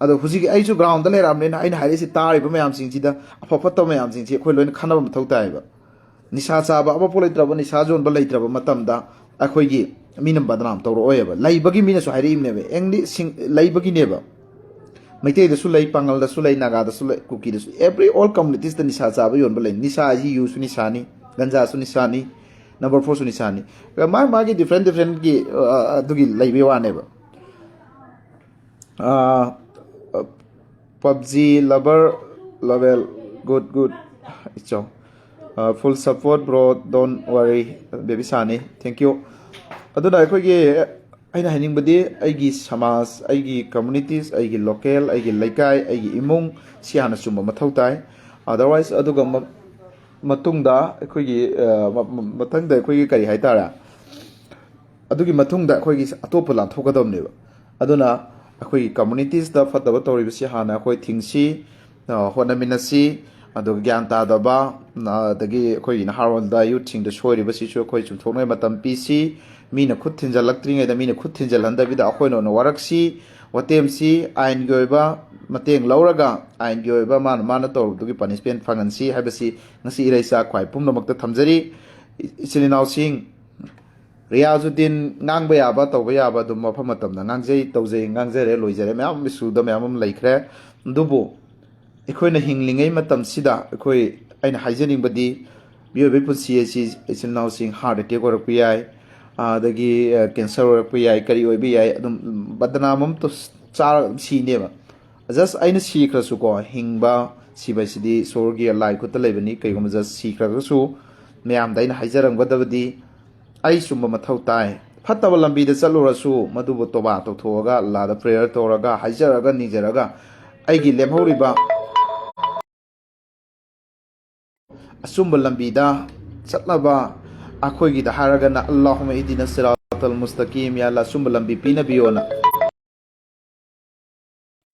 ꯑꯗꯣ ꯍꯧꯖꯤꯛꯀꯤ ꯑꯩꯁꯨ ꯒ꯭ꯔꯥꯎꯟꯗ ꯂꯩꯔꯛꯑꯕꯅꯤꯅ ꯑꯩꯅ ꯍꯥꯏꯔꯛꯏꯁꯤ ꯇꯥꯔꯤꯕ ꯃꯌꯥꯝꯁꯤꯡꯁꯤꯗ ꯑꯐ ꯐꯠꯇꯕ ꯃꯌꯥꯝꯁꯤꯡꯁꯤ ꯑꯩꯈꯣꯏ ꯂꯣꯏꯅ ꯈꯟꯅꯕ ꯃꯊꯧ ꯇꯥꯏꯌꯦꯕ ꯅꯤꯁꯥ ꯆꯥꯕ ꯑꯃꯐꯥꯎ ꯂꯩꯇ꯭ꯔꯕ ꯅꯤꯁꯥ ꯌꯣꯟꯕ ꯂꯩꯇ꯭ꯔꯕ ꯃꯇꯝꯗ ꯑꯩꯈꯣꯏꯒꯤ ꯃꯤꯅ ꯕꯗꯅꯥꯝ ꯇꯧꯔꯛꯑꯣꯏꯕ ꯂꯩꯕꯒꯤ ꯃꯤꯅꯁꯨ ꯍꯥꯏꯔꯛꯏꯕꯅꯦꯕ ꯂꯩꯕꯒꯤꯅꯦꯕ ꯃꯩꯇꯩꯗꯁꯨ ꯂꯩ ꯄꯥꯡꯒꯜꯗꯁꯨ ꯂꯩ ꯅꯥꯒꯥꯗꯁꯨ ꯂꯩ ꯀꯨꯀꯤꯗꯁꯨ ꯑꯦꯕ꯭ꯔꯤ ꯑꯣꯜ ꯀꯝꯃꯨꯅꯤꯇꯤꯁꯇ ꯅꯤꯁꯥ ꯆꯥꯕ ꯌꯣꯟꯕ ꯂꯩ ꯅꯤꯁꯥ ꯍꯥꯏꯁꯤ ꯌꯨꯁꯨ ꯅꯤꯁꯥꯅꯤ ꯒꯟꯖꯥꯁꯨ ꯅꯤꯁꯥꯅꯤ ꯅꯝꯕꯔ 4ꯁꯨ ꯅꯤꯁꯥꯅꯤ ꯃꯥꯒꯤ ꯗꯤꯐ꯭ꯔꯦꯟꯒꯤ ꯑꯗꯨꯒꯤ ꯂꯩꯕꯩ ꯋꯥꯅꯦꯕ PUBG lover level good ichau full support bro don't worry baby sani thank you aduna aikogi aina haningbadi aigi samaj aigi communities aigi local aigi laikai aigi imung si hana chumba mathau tai otherwise aduga matungda aikogi mathangda aikogi kari haitara adugi matungda aikogi atopa lan thogadamneba aduna ꯑꯩꯈꯣꯏꯒꯤ ꯀꯝꯃꯨꯅꯤꯇꯤꯁꯇ ꯐꯠꯇꯕ ꯇꯧꯔꯤꯕꯁꯤ ꯍꯥꯟꯅ ꯑꯩꯈꯣꯏ ꯊꯤꯡꯁꯤ ꯍꯣꯠꯅꯃꯤꯟꯅꯁꯤ ꯑꯗꯨꯒ ꯒ꯭ꯌꯥꯟ ꯇꯥꯗꯕ ꯑꯗꯒꯤ ꯑꯩꯈꯣꯏꯒꯤ ꯅꯍꯥꯔꯣꯜꯗ ꯌꯨꯠꯁꯤꯡꯗ ꯁꯣꯏꯔꯤꯕꯁꯤꯁꯨ ꯑꯩꯈꯣꯏ ꯆꯨꯝꯊꯣꯛꯅꯕ ꯃꯇꯝ ꯄꯤꯁꯤ ꯃꯤꯅ ꯈꯨꯠ ꯊꯤꯟꯖꯜꯂꯛꯇ꯭ꯔꯤꯉꯩꯗ ꯃꯤꯅ ꯈꯨꯠ ꯊꯤꯟꯖꯜꯍꯟꯗꯕꯤꯗ ꯑꯩꯈꯣꯏꯅ ꯑꯣꯏꯅ ꯋꯥꯔꯛꯁꯤ ꯋꯥꯇꯦꯝꯁꯤ ꯑꯥꯏꯟꯒꯤ ꯑꯣꯏꯕ ꯃꯇꯦꯡ ꯂꯧꯔꯒ ꯑꯥꯏꯟꯒꯤ ꯑꯣꯏꯕ ꯃꯥꯅ ꯇꯧꯔꯨꯕꯗꯨꯒꯤ ꯄꯅꯤꯁꯃꯦꯟ ꯐꯪꯍꯟꯁꯤ ꯍꯥꯏꯕꯁꯤ ꯉꯁꯤ ꯏꯔꯩꯆꯥ ꯈ꯭ꯋꯥꯏ ꯄꯨꯝꯅꯃꯛꯇ ꯊꯝꯖꯔꯤ ꯏꯆꯤꯜ ꯏꯅꯥꯎꯁꯤꯡ ꯔꯤꯌꯥꯖꯨꯗꯤꯟ ꯉꯥꯡꯕ ꯌꯥꯕ ꯇꯧꯕ ꯌꯥꯕ ꯑꯗꯨꯝ ꯃꯐꯝ ꯃꯇꯝꯗ ꯉꯥꯡꯖꯔꯦ ꯂꯣꯏꯖꯔꯦ ꯃꯌꯥꯝ ꯏꯁꯨꯗ ꯃꯌꯥꯝ ꯑꯃ ꯂꯩꯈ꯭ꯔꯦ ꯑꯗꯨꯕꯨ ꯑꯩꯈꯣꯏꯅ ꯍꯤꯡꯂꯤꯉꯩ ꯃꯇꯝꯁꯤꯗ ꯑꯩꯅ ꯍꯥꯏꯖꯅꯤꯡꯕꯗꯤ ꯃꯤꯑꯣꯏꯕꯒꯤ ꯄꯨꯟꯁꯤ ꯑꯁꯤ ꯏꯆꯤꯜ ꯏꯅꯥꯎꯁꯤꯡ ꯍꯥꯔꯠ ꯑꯦꯇꯦꯛ ꯑꯣꯏꯔꯛꯄ ꯌꯥꯏ ꯑꯗꯒꯤ ꯀꯦꯟꯁꯔ ꯑꯣꯏꯔꯛꯄ ꯌꯥꯏ ꯀꯔꯤ ꯑꯣꯏꯕ ꯌꯥꯏ ꯑꯗꯨꯝ ꯕꯗꯅꯥꯝ ꯑꯃꯇ ꯆꯥꯔꯒ ꯑꯗꯨꯝ ꯁꯤꯅꯦꯕ ꯖꯁ ꯑꯩꯅ ꯁꯤꯈ꯭ꯔꯁꯨꯀꯣ ꯍꯤꯡꯕ ꯁꯤꯕꯁꯤꯗꯤ ꯏꯁꯣꯔꯒꯤ ꯂꯥꯏ ꯈꯨꯠꯇ ꯂꯩꯕꯅꯤ ꯀꯩꯒꯨꯝꯕ ꯖꯁ ꯁꯤꯈ꯭ꯔꯒꯁꯨ ꯃꯌꯥꯝꯗ ꯑꯩꯅ ꯍꯥꯏꯖꯔꯝꯒꯗꯕꯗꯤ ꯑꯩ ꯆꯨꯝꯕ ꯃꯊꯧ ꯇꯥꯏ ꯐꯠꯇꯕ ꯂꯝꯕꯤꯗ ꯆꯠꯂꯨꯔꯁꯨ ꯃꯗꯨꯕꯨ ꯇꯣꯕꯥ ꯇꯧꯊꯣꯛꯑꯒ ꯑꯜꯂꯥꯗ ꯄ꯭ꯔꯦꯌꯔ ꯇꯧꯔꯒ ꯍꯥꯏꯖꯔꯒ ꯅꯤꯖꯔꯒ ꯑꯩꯒꯤ ꯂꯦꯝꯍꯧꯔꯤꯕ ꯑꯆꯨꯝꯕ ꯂꯝꯕꯤꯗ ꯆꯠꯅꯕ ꯑꯩꯈꯣꯏꯒꯤꯗ ꯍꯥꯏꯔꯒꯅ ꯑꯜꯂꯥꯍꯨꯝꯃꯏꯍꯗꯤꯅ ꯁꯤꯔꯥꯇꯜ ꯁꯤꯔꯥꯇꯜ ꯃꯨꯁꯇꯀꯤꯝ ꯌꯥ ꯑꯆꯨꯝꯕ ꯂꯝꯕꯤ ꯄꯤꯅꯕꯤꯌꯣꯅ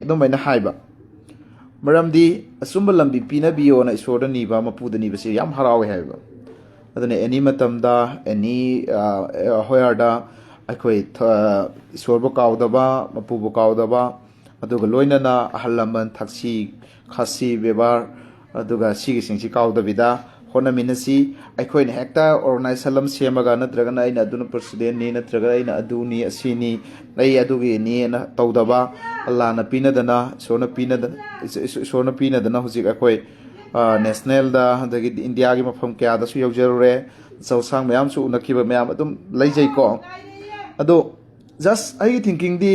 ꯑꯗꯨꯃꯥꯏꯅ ꯍꯥꯏꯕ ꯃꯔꯝꯗꯤ ꯑꯆꯨꯝꯕ ꯂꯝꯕꯤ ꯄꯤꯅꯕꯤꯌꯣꯅ ꯏꯁꯣꯔꯗ ꯅꯤꯕ ꯃꯄꯨꯗ ꯅꯤꯕꯁꯤ ꯌꯥꯝ ꯍꯔꯥꯎꯋꯦ ꯍꯥꯏꯕ ꯑꯗꯨꯅ ꯑꯦꯅꯤ ꯃꯇꯝꯗ ꯑꯦꯅꯤ ꯍꯣꯌꯥꯔꯗ ꯑꯩꯈꯣꯏ ꯏꯁꯣꯔꯕꯨ ꯀꯥꯎꯗꯕ ꯃꯄꯨꯕꯨ ꯀꯥꯎꯗꯕ ꯑꯗꯨꯒ ꯂꯣꯏꯅꯅ ꯑꯍꯜ ꯂꯃꯟ ꯊꯛꯁꯤ ꯈꯥꯁꯤ ꯕꯦꯕꯥꯔ ꯑꯗꯨꯒ ꯁꯤꯒꯤꯁꯤꯡꯁꯤ ꯀꯥꯎꯗꯕꯤꯗ ꯍꯣꯠꯅꯃꯤꯟꯅꯁꯤ ꯑꯩꯈꯣꯏꯅ ꯍꯦꯛꯇ ꯑꯣꯔꯒꯅꯥꯏꯖꯦꯁꯟ ꯑꯃ ꯁꯦꯝꯃꯒ ꯅꯠꯇ꯭ꯔꯒꯅ ꯑꯩꯅ ꯑꯗꯨꯅ ꯄ꯭ꯔꯁꯤꯗꯦꯟꯅꯤ ꯅꯠꯇ꯭ꯔꯒ ꯑꯩꯅ ꯑꯗꯨꯅꯤ ꯑꯁꯤꯅꯤ ꯑꯩ ꯑꯗꯨꯒꯤꯅꯤꯅ ꯇꯧꯗꯕ ꯑꯜꯂꯥꯍꯅ ꯄꯤꯅꯗꯅ ꯏꯁꯣꯔꯅ ꯄꯤꯅꯗꯅ ꯍꯧꯖꯤꯛ ꯑꯩꯈꯣꯏ ꯅꯦꯁꯅꯦꯜꯗ ꯑꯗꯒꯤꯗꯤ ꯏꯟꯗꯤꯌꯥꯒꯤ ꯃꯐꯝ ꯀꯌꯥꯗꯁꯨ ꯌꯧꯖꯔꯨꯔꯦ ꯆꯧꯁꯥꯡ ꯃꯌꯥꯝꯁꯨ ꯎꯅꯈꯤꯕ ꯃꯌꯥꯝ ꯑꯗꯨꯝ ꯂꯩꯖꯩꯀꯣ ꯑꯗꯣ ꯖꯁ ꯑꯩꯒꯤ ꯊꯤꯡꯀꯤꯡꯗꯤ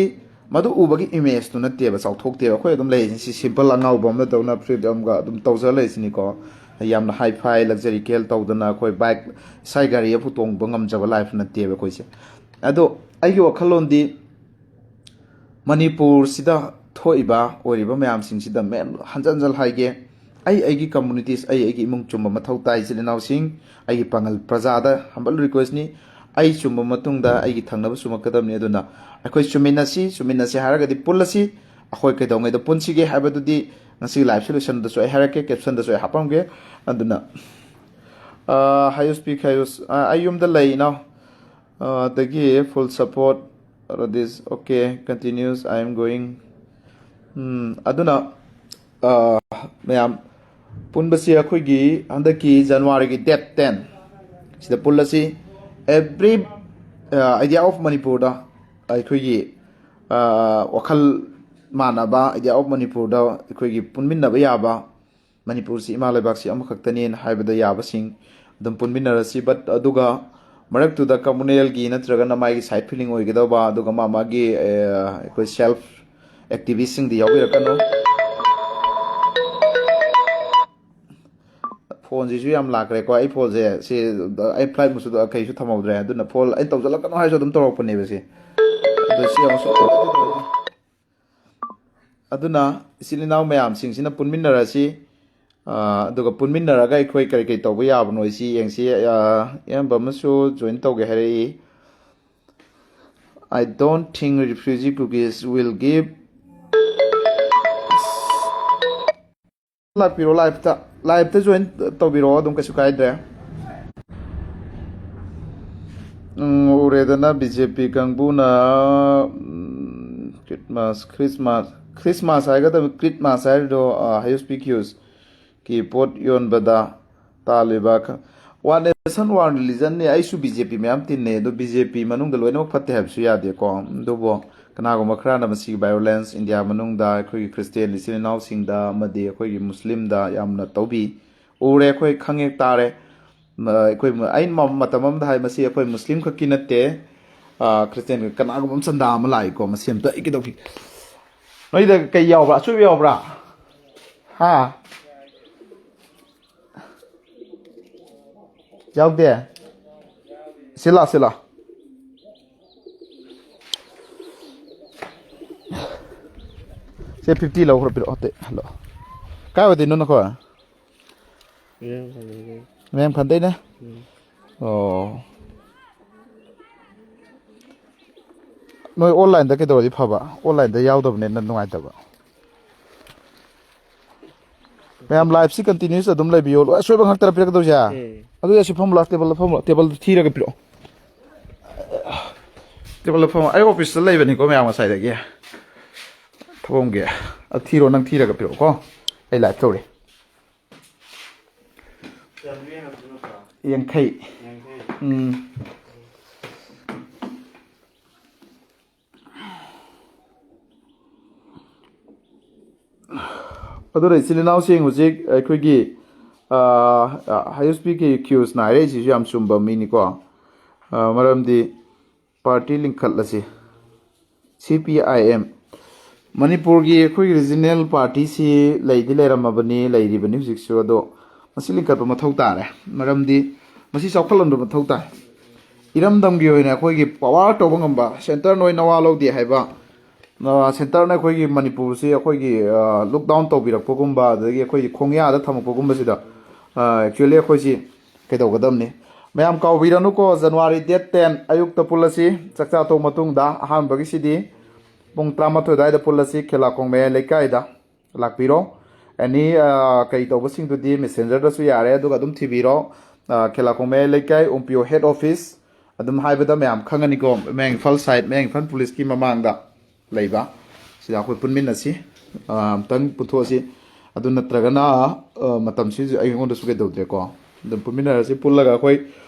ꯃꯗꯨ ꯎꯕꯒꯤ ꯏꯃꯦꯖꯇꯨ ꯅꯠꯇꯦꯕ ꯆꯥꯎꯊꯣꯛꯇꯦꯕ ꯑꯩꯈꯣꯏ ꯑꯗꯨꯝ ꯂꯩꯔꯤꯁꯤ ꯁꯤ ꯁꯤꯝꯄꯜ ꯑꯉꯥꯎꯕ ꯑꯃ ꯇꯧꯅ ꯐ꯭ꯔꯤꯗꯝꯒ ꯑꯗꯨꯝ ꯇꯧꯖ ꯂꯩꯔꯤꯁꯤꯅꯤꯀꯣ ꯌꯥꯝꯅ ꯍꯥꯏ ꯐꯥꯏ ꯂꯛꯖꯔꯤꯀꯦꯜ ꯇꯧꯗꯅ ꯑꯩꯈꯣꯏ ꯕꯥꯏꯛ ꯏꯁꯥꯒꯤ ꯒꯥꯔꯤ ꯑꯃ ꯇꯣꯡꯕ ꯉꯝꯖꯕ ꯂꯥꯏꯐ ꯅꯠꯇꯦꯕ ꯑꯩꯈꯣꯏꯁꯦ ꯑꯗꯣ ꯑꯩꯒꯤ ꯋꯥꯈꯜꯂꯣꯟꯗꯤ ꯃꯅꯤꯄꯨꯔꯁꯤꯗ ꯊꯣꯛꯏꯕ ꯑꯣꯏꯔꯤꯕ ꯃꯌꯥꯝꯁꯤꯡꯁꯤꯗ ꯃꯦꯟ ꯍꯟꯖꯟ ꯍꯟꯖꯟ ꯍꯥꯏꯒꯦ ꯑꯩꯒꯤ ꯀꯝꯃꯨꯅꯤꯇꯤꯁ ꯑꯩꯒꯤ ꯏꯃꯨꯡ ꯆꯨꯝꯕ ꯃꯊꯧ ꯇꯥꯏ ꯏꯆꯤꯜ ꯏꯅꯥꯎꯁꯤꯡ ꯑꯩꯒꯤ ꯄꯥꯡꯒꯜ ꯄ꯭ꯔꯖꯥꯗ ꯍꯝꯕꯜ ꯔꯤꯀ꯭ꯋꯦꯁꯅꯤ ꯑꯩ ꯆꯨꯝꯕ ꯃꯇꯨꯡꯗ ꯑꯩꯒꯤ ꯊꯪꯅꯕ ꯆꯨꯝꯃꯛꯀꯗꯕꯅꯤ ꯑꯗꯨꯅ ꯑꯩꯈꯣꯏ ꯆꯨꯝꯃꯤꯟꯅꯁꯤ ꯍꯥꯏꯔꯒꯗꯤ ꯄꯨꯜꯂꯁꯤ ꯑꯩꯈꯣꯏ ꯀꯩꯗꯧꯉꯩꯗ ꯄꯨꯟꯁꯤꯒꯦ ꯍꯥꯏꯕꯗꯨꯗꯤ ꯉꯁꯤꯒꯤ ꯂꯥꯏꯐ ꯁꯣꯂꯨꯁꯟꯗꯁꯨ ꯑꯩ ꯍꯥꯏꯔꯛꯀꯦ ꯀꯦꯞꯁꯟꯗꯁꯨ ꯑꯩ ꯍꯥꯞꯄꯝꯒꯦ ꯑꯗꯨꯅ ꯍꯥꯏꯌꯨꯁ ꯄꯤꯛ ꯍꯥꯏꯌꯨꯁ ꯑꯩ ꯌꯨꯝꯗ ꯂꯩ ꯏꯅꯥꯎ ꯑꯗꯒꯤ full support this okay continues I am going ꯑꯗꯨꯅ ꯃꯌꯥꯝ ꯄꯨꯟꯕꯁꯤ ꯑꯩꯈꯣꯏꯒꯤ ꯍꯟꯗꯛꯀꯤ ꯖꯅꯋꯥꯔꯤꯒꯤ ꯗꯦꯠ 10 ꯁꯤꯗ ꯄꯨꯜꯂꯁꯤ ꯑꯦꯕ꯭ꯔꯤ ꯑꯥꯏꯗꯤꯌꯥ ꯑꯣꯐ ꯃꯅꯤꯄꯨꯔꯗ ꯑꯩꯈꯣꯏꯒꯤ ꯋꯥꯈꯜ ꯃꯥꯟꯅꯕ ꯑꯥꯏꯗꯤꯌꯥ ꯑꯣꯐ ꯃꯅꯤꯄꯨꯔꯗ ꯑꯩꯈꯣꯏꯒꯤ ꯄꯨꯟꯃꯤꯟꯅꯕ ꯌꯥꯕ ꯃꯅꯤꯄꯨꯔꯁꯤ ꯏꯃꯥ ꯂꯩꯕꯥꯛꯁꯤ ꯑꯃꯈꯛꯇꯅꯦꯅ ꯍꯥꯏꯕꯗ ꯌꯥꯕꯁꯤꯡ ꯑꯗꯨꯝ ꯄꯨꯟꯃꯤꯟꯅꯔꯁꯤ ꯕꯠ ꯑꯗꯨꯒ ꯃꯔꯛꯇꯨꯗ ꯀꯝꯃꯨꯅꯦꯜꯒꯤ ꯅꯠꯇ꯭ꯔꯒꯅ ꯃꯥꯒꯤ ꯁꯥꯏꯠ ꯐꯤꯂꯤꯡ ꯑꯣꯏꯒꯗꯧꯕ ꯑꯗꯨꯒ ꯃꯥꯒꯤ ꯑꯩꯈꯣꯏ ꯁꯦꯜꯐ ꯑꯦꯛꯇꯤꯚꯤꯁꯁꯤꯡꯗꯤ ꯌꯥꯎꯕꯤꯔꯛꯀꯅꯨ ꯐꯣꯟꯁꯤꯁꯨ ꯌꯥꯝ ꯂꯥꯛꯈ꯭ꯔꯦꯀꯣ ꯑꯩ ꯐꯣꯟꯁꯦ ꯁꯤ ꯑꯩ ꯐ꯭ꯂꯥꯏꯠ ꯃꯨꯠꯁꯨ ꯀꯩꯁꯨ ꯊꯝꯍꯧꯗ꯭ꯔꯦ ꯑꯗꯨꯅ ꯐꯣꯟ ꯑꯩ ꯇꯧꯁꯤꯜꯂꯛꯀꯅꯣ ꯍꯥꯏꯔꯁꯨ ꯑꯗꯨꯝ ꯇꯧꯔꯛꯄꯅꯦꯕ ꯁꯤ ꯑꯗꯨ ꯁꯤ ꯑꯃꯁꯨ ꯑꯗꯨꯅ ꯏꯆꯤꯜ ꯏꯅꯥꯎ ꯃꯌꯥꯝꯁꯤꯡꯁꯤꯅ ꯄꯨꯟꯃꯤꯟꯅꯔꯁꯤ ꯑꯗꯨꯒ ꯄꯨꯟꯃꯤꯟꯅꯔꯒ ꯑꯩꯈꯣꯏ ꯀꯔꯤ ꯀꯔꯤ ꯇꯧꯕ ꯌꯥꯕꯅꯣ ꯁꯤ ꯌꯦꯡꯁꯤ ꯏꯌꯥꯝꯕ ꯑꯃꯁꯨ ꯖꯣꯏꯟ ꯇꯧꯒꯦ ꯍꯥꯏꯔꯛꯏ I don't think refugee cookies will give ꯂꯥꯛꯄꯤꯔꯣ ꯂꯥꯏꯚꯇ ꯖꯣꯏꯟ ꯇꯧꯕꯤꯔꯛꯑꯣ ꯑꯗꯨꯝ ꯀꯩꯁꯨ ꯀꯥꯏꯗ꯭ꯔꯦ ꯎꯔꯦꯗꯅ BJP ꯀꯥꯡꯕꯨꯅ ꯈ꯭ꯔꯤꯁꯃꯥꯁ ꯍꯥꯏꯒꯗꯕ ꯈ꯭ꯔꯤꯁꯃꯥꯁ ꯍꯥꯏꯔꯤꯗꯣ ꯍꯥꯏꯌꯨꯁ ꯄꯤꯛꯌꯨꯁ ꯀꯤ ꯄꯣꯠ ꯌꯣꯟꯕꯗ ꯇꯥꯜꯂꯤꯕ ꯋꯥꯟ ꯅꯦꯁꯟ ꯋꯥꯟ ꯔꯤꯂꯤꯖꯟꯅꯤ ꯑꯩꯁꯨ BJP ꯃꯌꯥꯝ ꯇꯤꯟꯅꯩ ꯑꯗꯣ BJP ꯃꯅꯨꯡꯗ ꯂꯣꯏꯅꯃꯛ ꯐꯠꯇꯦ ꯍꯥꯏꯕꯁꯨ ꯌꯥꯗꯦꯀꯣ ꯑꯗꯨꯕꯨ ꯀꯅꯥꯒꯨꯝꯕ ꯈꯔꯅ ꯃꯁꯤꯒꯤ ꯚꯥꯏꯑꯣꯂꯦꯟꯁ ꯏꯟꯗꯤꯌꯥ ꯃꯅꯨꯡꯗ ꯑꯩꯈꯣꯏꯒꯤ ꯈ꯭ꯔꯤꯁꯇꯦꯟ ꯏꯆꯤꯜ ꯏꯅꯥꯎꯁꯤꯡꯗ ꯑꯃꯗꯤ ꯑꯩꯈꯣꯏꯒꯤ ꯃꯨꯁꯂꯤꯝꯗ ꯌꯥꯝꯅ ꯇꯧꯕꯤ ꯎꯔꯦ ꯑꯩꯈꯣꯏ ꯈꯪꯉꯦ ꯇꯥꯔꯦ ꯑꯩꯈꯣꯏ ꯑꯩꯅ ꯃꯇꯝ ꯑꯃꯗ ꯍꯥꯏ ꯃꯁꯤ ꯑꯩꯈꯣই ꯃꯨꯁꯂꯤꯝ ꯈꯛꯀꯤ ꯅꯠꯇꯦ ꯈ꯭ꯔꯤꯁꯇꯦꯟ ꯀꯅꯥꯒꯨꯝꯕ ꯑꯃ ꯆꯟꯗꯥ ꯑꯃ ꯂꯥꯛꯏꯀꯣ ꯃꯁꯤ ꯑꯝꯇ ꯑꯩ ꯀꯩꯗꯧꯒꯦ ꯅꯣꯏꯗ ꯀꯩ ꯌꯥꯎꯕ꯭ꯔꯥ ꯑꯆꯣꯏꯕ ꯌꯥꯎꯕ꯭ꯔꯥ ꯍꯥ ꯌꯥꯎꯗꯦ ꯁꯤꯂꯥ ꯁꯦ 50 ꯂꯧꯈ꯭ꯔꯣ ꯄꯤꯔꯛꯑꯣ ꯑꯇꯩ ꯍꯜꯂꯣ ꯀꯥꯏ ꯑꯣꯏꯗꯣꯏꯅꯣ ꯅꯈꯣꯏ ꯃꯌꯥꯝ ꯈꯟꯗꯩꯅꯦ ꯑꯣ ꯅꯣꯏ ꯑꯣꯟꯂꯥꯏꯟꯗ ꯀꯩꯗꯧꯔꯗꯤ ꯐꯕ ꯑꯣꯟꯂꯥꯏꯟꯗ ꯌꯥꯎꯗꯕꯅꯤꯅ ꯅꯨꯡꯉꯥꯏꯇꯕ ꯃꯌꯥꯝ ꯂꯥꯏꯐꯁꯤ ꯀꯟꯇꯤꯅ꯭ꯌꯨꯁ ꯑꯗꯨꯝ ꯂꯩꯕꯤꯌꯣ ꯂꯣꯏ ꯑꯁꯣꯏꯕ ꯉꯥꯛꯇꯔ ꯄꯤꯔꯛꯀꯗꯣꯏꯁꯦ ꯑꯗꯨꯗꯤ ꯑꯁꯤ ꯐꯝ ꯂꯥꯛ ꯇꯦꯕꯜꯗ ꯊꯤꯔꯒ ꯄꯤꯔꯛꯑꯣ ꯇꯦꯕꯜꯗ ꯐꯝ ꯑꯩ ꯑꯣꯐꯤꯁꯇ ꯂꯩꯕꯅꯤꯀꯣ ꯃꯌꯥꯝ ꯉꯁꯥꯏꯗꯒꯤ ꯊꯕꯛꯒꯤ ꯊꯤꯔꯣ ꯅꯪ ꯊꯤꯔꯒ ꯄꯤꯔꯛꯑꯣꯀꯣ ꯑꯩ ꯂꯥꯏꯚ ꯇꯧꯔꯤ 50 ꯑꯗꯨꯅ ꯏꯆꯤꯜ ꯏꯅꯥꯎꯁꯤꯡ ꯍꯧꯖꯤꯛ ꯑꯩꯈꯣꯏꯒꯤ ꯍꯥꯏꯌꯨꯁꯄꯤꯒꯤ ꯀ꯭ꯌꯨꯁꯅ ꯍꯥꯏꯔꯛꯏꯁꯤꯁꯨ ꯌꯥꯝ ꯆꯨꯝꯕ ꯃꯤꯅꯤꯀꯣ ꯃꯔꯝꯗꯤ ꯄꯥꯔꯇꯤ ꯂꯤꯡꯈꯠꯂꯁꯤ CPIM ꯃꯅꯤꯄꯨꯔꯒꯤ ꯑꯩꯈꯣꯏꯒꯤ ꯔꯤꯖꯅꯦꯜ ꯄꯥꯔꯇꯤꯁꯤ ꯂꯩꯗꯤ ꯂꯩꯔꯝꯃꯕꯅꯤ ꯂꯩꯔꯤꯕꯅꯤ ꯍꯧꯖꯤꯛꯁꯨ ꯑꯗꯣ ꯃꯁꯤ ꯂꯤꯡꯈꯠꯄ ꯃꯊꯧ ꯇꯥꯔꯦ ꯃꯔꯝꯗꯤ ꯃꯁꯤ ꯆꯥꯎꯈꯠꯍꯟꯕ ꯃꯊꯧ ꯇꯥꯏ ꯏꯔꯝꯗꯝꯒꯤ ꯑꯣꯏꯅ ꯑꯩꯈꯣꯏꯒꯤ ꯄꯋꯥꯔ ꯇꯧꯕ ꯉꯝꯕ ꯁꯦꯟꯇꯔꯅ ꯑꯣꯏꯅ ꯅꯋꯥ ꯂꯧꯗꯦ ꯍꯥꯏꯕ ꯁꯦꯟꯇꯔꯅ ꯑꯩꯈꯣꯏꯒꯤ ꯃꯅꯤꯄꯨꯔꯁꯤ ꯑꯩꯈꯣꯏꯒꯤ ꯂꯨꯛ ꯗꯥꯎꯟ ꯇꯧꯕꯤꯔꯛꯄꯒꯨꯝꯕ ꯑꯗꯒꯤ ꯑꯩꯈꯣꯏꯒꯤ ꯈꯣꯡꯌꯥꯗ ꯊꯝꯃꯛꯄꯒꯨꯝꯕꯁꯤꯗ ꯑꯦꯛꯆꯨꯋꯦꯂꯤ ꯑꯩꯈꯣꯏꯁꯤ ꯀꯩꯗꯧꯒꯗꯕꯅꯤ ꯃꯌꯥꯝ ꯀꯥꯎꯕꯤꯔꯅꯨꯀꯣ ꯖꯅꯋꯥꯔꯤ ꯗꯦꯠ 10 ꯑꯌꯨꯛꯇ ꯄꯨꯜꯂꯁꯤ ꯆꯥꯛꯆꯥ ꯇꯣꯛ ꯃꯇꯨꯡꯗ ꯑꯍꯥꯟꯕꯒꯤꯁꯤꯗꯤ ꯄꯨꯡ 12 ꯑꯗꯨꯋꯥꯏꯗ ꯄꯨꯜꯂꯁꯤ ꯈꯦꯂꯥꯈꯣꯡ ꯃꯌꯥꯏ ꯂꯩꯀꯥꯏꯗ ꯂꯥꯛꯄꯤꯔꯣ ꯑꯦꯅꯤ ꯀꯩ ꯇꯧꯕꯁꯤꯡꯗꯨꯗꯤ ꯃꯦꯁꯦꯟꯖꯔꯗꯁꯨ ꯌꯥꯔꯦ ꯑꯗꯨꯒ ꯑꯗꯨꯝ ꯊꯤꯕꯤꯔꯣ ꯈꯦꯂꯥꯈꯣꯡ ꯃꯌꯥꯏ ꯂꯩꯀꯥꯏ ꯎꯝꯄꯤꯌꯣ ꯍꯦꯗ ꯑꯣꯐꯤꯁ ꯑꯗꯨꯝ ꯍꯥꯏꯕꯗ ꯃꯌꯥꯝ ꯈꯪꯒꯅꯤꯀꯣ ꯃꯌꯥꯡ ꯏꯝꯐꯥꯜ ꯁꯥꯏꯠ ꯃꯌꯥꯡ ꯏꯝꯐꯥꯜ ꯄꯨꯂꯤꯁꯀꯤ ꯃꯃꯥꯡꯗ ꯂꯩꯕ ꯁꯤꯗ ꯑꯩꯈꯣꯏ ꯄꯨꯟꯃꯤꯟꯅꯁꯤ ꯑꯝꯇꯪ ꯄꯨꯊꯣꯛꯑꯁꯤ ꯑꯗꯨ ꯅꯠꯇ꯭ꯔꯒꯅ ꯃꯇꯝꯁꯤꯁꯨ ꯑꯩꯉꯣꯟꯗꯁꯨ ꯀꯩꯗꯧꯗ꯭ꯔꯦꯀꯣ ꯑꯗꯨꯝ ꯄꯨꯟꯃꯤꯟꯅꯔꯁꯤ ꯄꯨꯜꯂꯒ ꯑꯩꯈꯣꯏ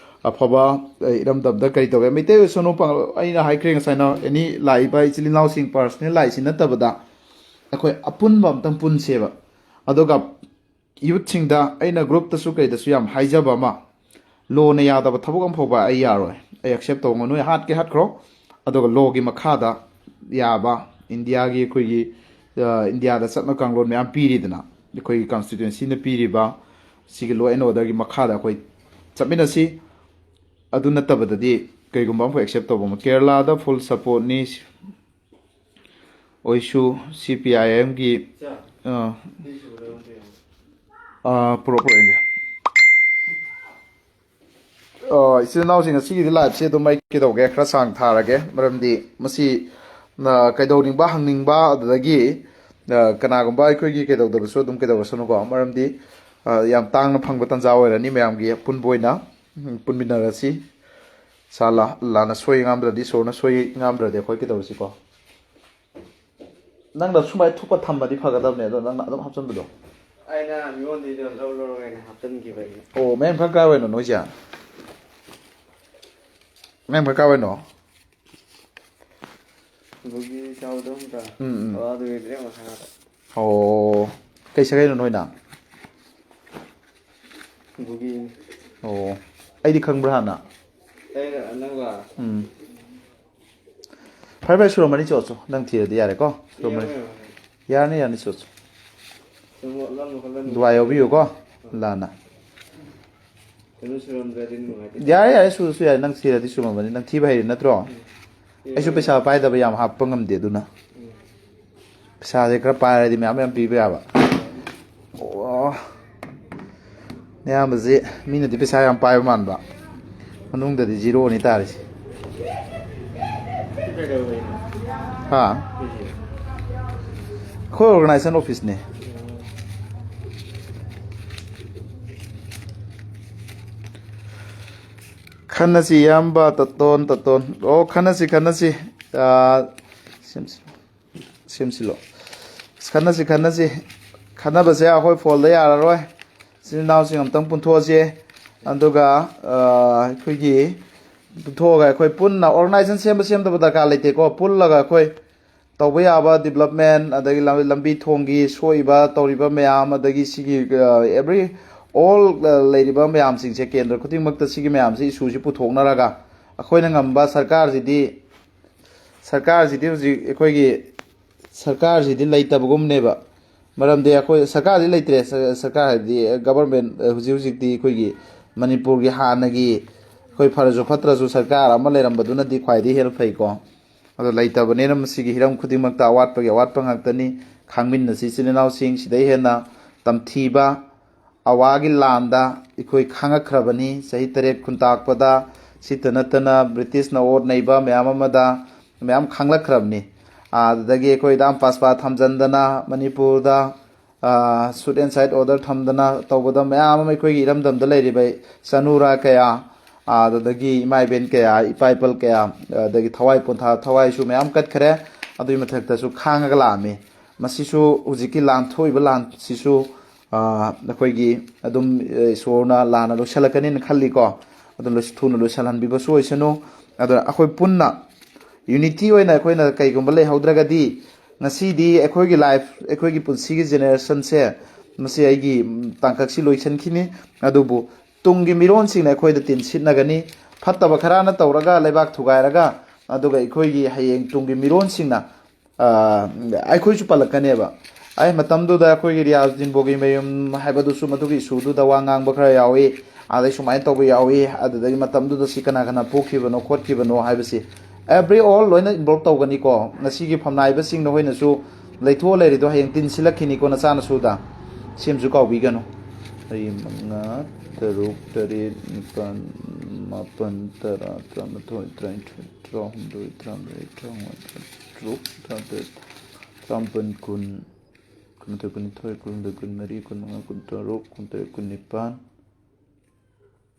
ꯑꯐꯕ ꯏꯔꯝꯗꯝꯗ ꯀꯔꯤ ꯇꯧꯋꯦ ꯃꯩꯇꯩ ꯑꯣꯏꯁꯅꯨ ꯑꯩꯅ ꯍꯥꯏꯈ꯭ꯔꯦ ꯉꯁꯥꯏꯅ ꯑꯦꯅꯤ ꯂꯥꯛꯏꯕ ꯏꯆꯤꯜ ꯏꯅꯥꯎꯁꯤꯡ ꯄꯥꯔꯁꯣꯅꯦꯜ ꯂꯥꯛꯏꯁꯤ ꯅꯠꯇꯕꯗ ꯑꯩꯈꯣꯏ ꯑꯄꯨꯟꯕ ꯑꯝꯇꯪ ꯄꯨꯟꯁꯦꯕ ꯑꯗꯨꯒ ꯌꯨꯠꯁꯤꯡꯗ ꯑꯩꯅ ꯒ꯭ꯔꯨꯞꯇꯁꯨ ꯀꯩꯗꯁꯨ ꯌꯥꯝ ꯍꯥꯏꯖꯕ ꯑꯃ ꯂꯣꯅ ꯌꯥꯗꯕ ꯊꯕꯛ ꯑꯃ ꯐꯥꯎꯕ ꯑꯩ ꯌꯥꯔꯣꯏ ꯑꯩ ꯑꯦꯛꯁꯦꯞ ꯇꯧꯕ ꯅꯣꯏ ꯍꯥꯠꯀꯦ ꯍꯥꯠꯈ꯭ꯔꯣ ꯑꯗꯨꯒ ꯂꯣꯒꯤ ꯃꯈꯥꯗ ꯌꯥꯕ ꯏꯟꯗꯤꯌꯥꯒꯤ ꯑꯩꯈꯣꯏꯒꯤ ꯏꯟꯗꯤꯌꯥꯗ ꯆꯠꯅ ꯀꯥꯡꯂꯣꯟ ꯃꯌꯥꯝ ꯄꯤꯔꯤꯗꯅ ꯑꯩꯈꯣꯏꯒꯤ ꯀꯟꯁꯇꯤꯇ꯭ꯌꯨꯟꯁꯤꯅ ꯄꯤꯔꯤꯕ ꯁꯤꯒꯤ ꯂꯣ ꯑꯦꯟ ꯑꯣꯔꯗꯔꯒꯤ ꯃꯈꯥꯗ ꯑꯩꯈꯣꯏ ꯆꯠꯃꯤꯟꯅꯁꯤ ꯑꯗꯨ ꯅꯠꯇꯕꯗꯗꯤ ꯀꯩꯒꯨꯝꯕ ꯑꯃꯐꯥꯎ ꯑꯦꯛꯁꯦꯞ ꯇꯧꯕ ꯑꯃ ꯀꯦꯔꯂꯥꯗ ꯐꯨꯜ ꯁꯞꯄꯣꯔꯠꯅꯤ ꯑꯣꯏꯁꯨ CPIMꯒꯤ ꯄꯨꯔꯛꯑꯒꯦ ꯏꯆꯤꯜ ꯏꯅꯥꯎꯁꯤꯡ ꯑꯁꯤꯒꯤꯗꯤ ꯂꯥꯏꯐꯁꯦ ꯑꯗꯨꯝ ꯑꯩ ꯀꯩꯗꯧꯒꯦ ꯈꯔ ꯁꯥꯡ ꯊꯥꯔꯒꯦ ꯃꯔꯝꯗꯤ ꯃꯁꯤ ꯀꯩꯗꯧꯅꯤꯡꯕ ꯍꯪꯅꯤꯡꯕ ꯑꯗꯨꯗꯒꯤ ꯀꯅꯥꯒꯨꯝꯕ ꯑꯩꯈꯣꯏꯒꯤ ꯀꯩꯗꯧꯗꯕꯁꯨ ꯑꯗꯨꯝ ꯀꯩꯗꯧꯔꯁꯅꯨꯀꯣ ꯃꯔꯝꯗꯤ ꯌꯥꯝ ꯇꯥꯡꯅ ꯐꯪꯕ ꯇꯥꯟꯖꯥ ꯑꯣꯏꯔꯅꯤ ꯃꯌꯥꯝꯒꯤ ꯑꯄꯨꯟꯕ ꯑꯣꯏꯅ ꯄꯨꯟꯃꯤꯟꯅꯔꯁꯤ ꯂꯥꯟꯅ ꯁꯣꯏ ꯉꯥꯝꯗ꯭ꯔꯗꯤ ꯏꯁꯣꯔꯅ ꯁꯣꯏ ꯉꯥꯝꯗ꯭ꯔꯗꯤ ꯑꯩꯈꯣꯏ ꯀꯩꯗꯧꯔꯁꯤꯀꯣ ꯅꯪꯅ ꯁꯨꯃꯥꯏꯅ ꯊꯨꯞꯄ ꯊꯝꯕꯗꯤ ꯐꯒꯗꯕꯅꯦ ꯑꯗꯣ ꯅꯪꯅ ꯑꯗꯨꯝ ꯍꯥꯞꯆꯤꯟꯕꯗꯣ ꯑꯩꯅ ꯃꯤꯉꯣꯟꯗꯩꯗꯣ ꯂꯧꯔꯒ ꯍꯥꯞꯆꯤꯟꯈꯤꯕ ꯑꯩꯅ ꯑꯣ ꯃꯌꯥꯝ ꯈꯔ ꯀꯥꯏ ꯑꯣꯏꯅꯣ ꯅꯣꯏꯁꯦ ꯃꯌꯥꯝ ꯈꯔ ꯀꯥꯏ ꯑꯣꯏꯅꯣ ꯕꯨꯒꯤ ꯆꯥꯎꯗ ꯑꯝꯇ ꯑꯗꯨꯒꯤꯗ꯭ꯔꯦ ꯃꯈꯥꯗ ꯑꯣ ꯀꯩ ꯁꯥꯒꯩꯅꯣ ꯅꯣꯏꯅ ꯕꯨꯒꯤ ꯑꯣ ꯑꯩꯗꯤ ꯈꯪꯕ꯭ꯔꯥ ꯍꯥꯟꯅ ꯑꯩꯅ ꯅꯪꯂ ꯐꯔꯦ ꯐꯔꯦ ꯁꯨꯔꯝꯃꯅꯤ ꯆꯣꯠꯁꯨ ꯅꯪ ꯊꯤꯔꯗꯤ ꯌꯥꯔꯦꯀꯣ ꯁꯨꯔꯝꯃꯅꯤ ꯌꯥꯔꯅꯤ ꯌꯥꯔꯅꯤ ꯆꯣꯠꯁꯨ ꯗꯨꯕꯥꯏ ꯌꯥꯎꯕꯤꯌꯨꯀꯣ ꯂꯥꯟꯅ ꯌꯥꯔꯦ ꯌꯥꯔꯦ ꯁꯨꯔꯁꯨ ꯌꯥꯔꯦ ꯅꯪ ꯊꯤꯔꯗꯤ ꯆꯨꯝꯃꯝꯃꯅꯤ ꯅꯪ ꯊꯤꯕ ꯍꯩꯔꯤ ꯅꯠꯇ꯭ꯔꯣ ꯑꯩꯁꯨ ꯄꯩꯁꯥ ꯄꯥꯏꯗꯕ ꯌꯥꯝ ꯍꯥꯞꯄ ꯉꯝꯗꯦ ꯑꯗꯨꯅ ꯄꯩꯁꯥꯁꯦ ꯈꯔ ꯄꯥꯏꯔꯗꯤ ꯃꯌꯥꯝ ꯃꯌꯥꯝ ꯄꯤꯕ ꯌꯥꯕ ꯑꯣ ꯑꯌꯥꯝꯕꯁꯤ ꯃꯤꯅꯗꯤ ꯄꯩꯁా ꯌꯥꯝ ꯄꯥꯏꯕ ꯃꯥꯟꯕ ꯃꯅꯨꯡꯗꯗꯤ ꯖꯤꯔꯣꯅꯤ ꯇꯥꯔꯤꯁꯦ ꯍꯥ ꯑꯩꯈꯣꯏ ꯑꯣꯔꯒꯅꯥꯏꯖꯦꯁꯟ ꯑꯣꯐꯤꯁꯅꯦ ꯈꯟꯅꯁꯤ ꯏꯌꯥꯝꯕ ꯇꯇꯣꯟ ꯑꯣ ꯈꯟꯅꯁꯤ ꯁꯦꯝꯁꯤꯜꯂꯣ ꯈꯟꯅꯁꯤ ꯈꯟꯅꯕꯁꯦ ꯑꯩꯈꯣꯏ ꯐꯣꯜꯗ ꯌꯥꯔꯔꯣꯏ ꯏꯆꯤꯜ ꯏꯅꯥꯎꯁꯤꯡ ꯑꯝꯇꯪ ꯄꯨꯟꯊꯣꯛꯑꯁꯤ ꯑꯗꯨꯒ ꯑꯩꯈꯣꯏꯒꯤ ꯄꯨꯊꯣꯛꯑꯒ ꯑꯩꯈꯣꯏ ꯄꯨꯟꯅ ꯑꯣꯔꯒꯅꯥꯏꯖꯦꯁꯟ ꯁꯦꯝꯗꯕ ꯗꯔꯀꯥꯔ ꯂꯩꯇꯦꯀꯣ ꯄꯨꯜꯂꯒ ꯑꯩꯈꯣꯏ ꯇꯧꯕ ꯌꯥꯕ ꯗꯤꯕꯂꯞꯃꯦꯟ ꯑꯗꯒꯤ ꯂꯝꯕꯤ ꯊꯣꯡꯒꯤ ꯁꯣꯛꯏꯕ ꯇꯧꯔꯤꯕ ꯃꯌꯥꯝ ꯑꯗꯒꯤ ꯁꯤꯒꯤ ꯑꯦꯕ꯭ꯔꯤ ꯑꯣꯜ ꯂꯩꯔꯤꯕ ꯃꯌꯥꯝꯁꯤꯡꯁꯦ ꯀꯦꯟꯗ꯭ꯔ ꯈꯨꯗꯤꯡꯃꯛꯇ ꯁꯤꯒꯤ ꯃꯌꯥꯝꯁꯤ ꯏꯁꯨꯁꯤ ꯄꯨꯊꯣꯛꯅꯔꯒ ꯑꯩꯈꯣꯏꯅ ꯉꯝꯕ ꯁꯔꯀꯥꯔꯁꯤꯗꯤ ꯍꯧꯖꯤꯛ ꯑꯩꯈꯣꯏꯒꯤ ꯁꯔꯀꯥꯔꯁꯤꯗꯤ ꯂꯩꯇꯕꯒꯨꯝꯅꯦꯕ ꯃꯔꯝꯗꯤ ꯑꯩꯈꯣꯏ ꯁꯔꯀꯥꯔꯗꯤ ꯂꯩꯇ꯭ꯔꯦ ꯁꯔꯀꯥꯔ ꯍꯥꯏꯕꯗꯤ ꯒꯕꯔꯃꯦꯟ ꯍꯧꯖꯤꯛꯇꯤ ꯑꯩꯈꯣꯏꯒꯤ ꯃꯅꯤꯄꯨꯔꯒꯤ ꯍꯥꯟꯅꯒꯤ ꯑꯩꯈꯣꯏ ꯐꯔꯁꯨ ꯐꯠꯇ꯭ꯔꯁꯨ ꯁꯔꯀꯥꯔ ꯑꯃ ꯂꯩꯔꯝꯕꯗꯨꯅꯗꯤ ꯈ꯭ꯋꯥꯏꯗꯒꯤ ꯍꯦꯟꯅ ꯐꯩꯀꯣ ꯑꯗꯣ ꯂꯩꯇꯕꯅꯤꯅ ꯃꯁꯤꯒꯤ ꯍꯤꯔꯝ ꯈꯨꯗꯤꯡꯃꯛꯇ ꯑꯋꯥꯠꯄꯒꯤ ꯑꯋꯥꯠꯄ ꯉꯥꯛꯇꯅꯤ ꯈꯥꯡꯃꯤꯟꯅꯁꯤ ꯏꯆꯤꯜ ꯏꯅꯥꯎꯁꯤꯡ ꯁꯤꯗꯩ ꯍꯦꯟꯅ ꯇꯝꯊꯤꯕ ꯑꯋꯥꯒꯤ ꯂꯥꯟꯗ ꯑꯩꯈꯣꯏ ꯈꯥꯡꯉꯛꯈ꯭ꯔꯕꯅꯤ ꯆꯍꯤ 8 ꯈꯨꯟꯇꯥꯛꯄꯗ ꯁꯤꯇ ꯅꯠꯇꯅ ꯕ꯭ꯔꯤꯇꯤꯁꯅ ꯑꯣꯠ ꯅꯩꯕ ꯃꯌꯥꯝ ꯑꯃꯗ ꯃꯌꯥꯝ ꯈꯥꯡꯂꯛꯈ꯭ꯔꯕꯅꯤ ꯑꯗꯨꯗꯒꯤ ꯑꯩꯈꯣꯏ ꯗꯥꯝ ꯄꯥꯁꯄꯥ ꯊꯝꯖꯤꯟꯗꯅ ꯃꯅꯤꯄꯨꯔꯗ ꯁꯨꯠ ꯑꯦꯟ ꯁꯥꯏꯠ ꯑꯣꯔꯗꯔ ꯊꯝꯗꯅ ꯇꯧꯕꯗ ꯃꯌꯥꯝ ꯑꯃ ꯑꯩꯈꯣꯏꯒꯤ ꯏꯔꯝꯗꯝꯗ ꯂꯩꯔꯤꯕ ꯆꯅꯨꯔꯥ ꯀꯌꯥ ꯑꯗꯨꯗꯒꯤ ꯏꯃꯥ ꯏꯕꯦꯟꯀꯌꯥ ꯏꯄꯥ ꯏꯄꯜ kaya ꯑꯗꯒꯤ ꯊꯋꯥꯏ ꯄꯣꯟꯊꯥ ꯊꯋꯥꯏꯁꯨ ꯃꯌꯥꯝ ꯀꯠꯈ꯭ꯔꯦ ꯑꯗꯨꯒꯤ ꯃꯊꯛꯇꯁꯨ ꯈꯥꯡꯉꯒ ꯂꯥꯛꯑꯝꯃꯤ ꯃꯁꯤꯁꯨ ꯍꯧꯖꯤꯛꯀꯤ ꯂꯥꯟ ꯊꯣꯛꯏꯕ ꯂꯥꯟꯁꯤꯁꯨ ꯑꯩꯈꯣꯏꯒꯤ ꯑꯗꯨꯝ ꯏꯁꯣꯔꯅ ꯂꯥꯟꯅ ꯂꯣꯏꯁꯤꯜꯂꯛꯀꯅꯤꯅ ꯈꯜꯂꯤꯀꯣ ꯑꯗꯨꯝ ꯊꯨꯅ ꯂꯣꯏꯁꯤꯜꯍꯟꯕꯤꯕꯁꯨ ꯑꯣꯏꯁꯅꯨ ꯑꯗꯨꯅ ꯑꯩꯈꯣꯏ ꯄꯨꯟꯅ ꯌꯨꯅꯤꯇꯤ ꯑꯣꯏꯅ ꯑꯩꯈꯣꯏꯅ ꯀꯩꯒꯨꯝꯕ ꯂꯩꯍꯧꯗ꯭ꯔꯒꯗꯤ ꯉꯁꯤꯗꯤ ꯑꯩꯈꯣꯏꯒꯤ ꯂꯥꯏꯐ ꯑꯩꯈꯣꯏꯒꯤ ꯄꯨꯟꯁꯤꯒꯤ ꯖꯦꯅꯦꯔꯦꯁꯟꯁꯦ ꯃꯁꯤ ꯑꯩꯒꯤ ꯇꯥꯡꯀꯛꯁꯤ ꯂꯣꯏꯁꯤꯟꯈꯤꯅꯤ ꯑꯗꯨꯕꯨ ꯇꯨꯡꯒꯤ ꯃꯤꯔꯣꯟꯁꯤꯡꯅ ꯑꯩꯈꯣꯏꯗ ꯇꯤꯟ ꯁꯤꯠꯅꯒꯅꯤ ꯐꯠꯇꯕ ꯈꯔꯅ ꯇꯧꯔꯒ ꯂꯩꯕꯥꯛ ꯊꯨꯒꯥꯏꯔꯒ ꯑꯗꯨꯒ ꯑꯩꯈꯣꯏꯒꯤ ꯍꯌꯦꯡ ꯇꯨꯡꯒꯤ ꯃꯤꯔꯣꯟꯁꯤꯡꯅ ꯑꯩꯈꯣꯏꯁꯨ ꯄꯜꯂꯛꯀꯅꯦꯕ ꯑꯩ ꯃꯇꯝꯗꯨꯗ ꯑꯩꯈꯣꯏꯒꯤ ꯔꯤꯌꯥꯖꯨꯗꯤꯟ ꯕꯣꯒꯤ ꯃꯌꯨꯝ ꯍꯥꯏꯕꯗꯨꯁꯨ ꯃꯗꯨꯒꯤ ꯏꯁꯨꯗꯨꯗ ꯋꯥ ꯉꯥꯡꯕ ꯈꯔ ꯌꯥꯎꯏ ꯑꯗꯩ ꯁꯨꯃꯥꯏꯅ ꯇꯧꯕ ꯌꯥꯎꯏ ꯑꯗꯨꯗꯒꯤ ꯃꯇꯝꯗꯨꯗ ꯁꯤ ꯀꯅꯥ ꯀꯅꯥ ꯄꯣꯛꯈꯤꯕꯅꯣ ꯈꯣꯠꯈꯤꯕꯅꯣ ꯍꯥꯏꯕꯁꯤ ꯑꯦꯕ꯭ꯔꯤ ꯑꯣꯜ ꯂꯣꯏꯅ ꯏꯟꯚꯣꯜቭ ꯇꯧꯒꯅꯤꯀꯣ ꯉꯁꯤꯒꯤ ꯐꯝꯅꯥꯏꯕꯁꯤꯡ ꯅꯈꯣꯏꯅꯁꯨ ꯂꯩꯊꯣꯛꯑ ꯂꯩꯔꯤꯗꯣ ꯍꯌꯦꯡ ꯇꯤꯟ ꯁꯤꯜꯂꯛꯈꯤꯅꯤꯀꯣ ꯅꯆꯥꯅꯁꯨꯗ ꯁꯦꯝꯁꯨ ꯀꯥꯎꯕꯤꯒꯅꯨ 3 5 Taruk, Tarit, Nipan, Mapan, Tara, Tramathoi, Trainthoi, Trahumdoi, Tramri, Tramwa, Truk, Tratet, Trampan Kun, Kunta Kunithoi, Kunda Kun Mari, Kunanga Kun Taruk, Kunta Kun Nipan,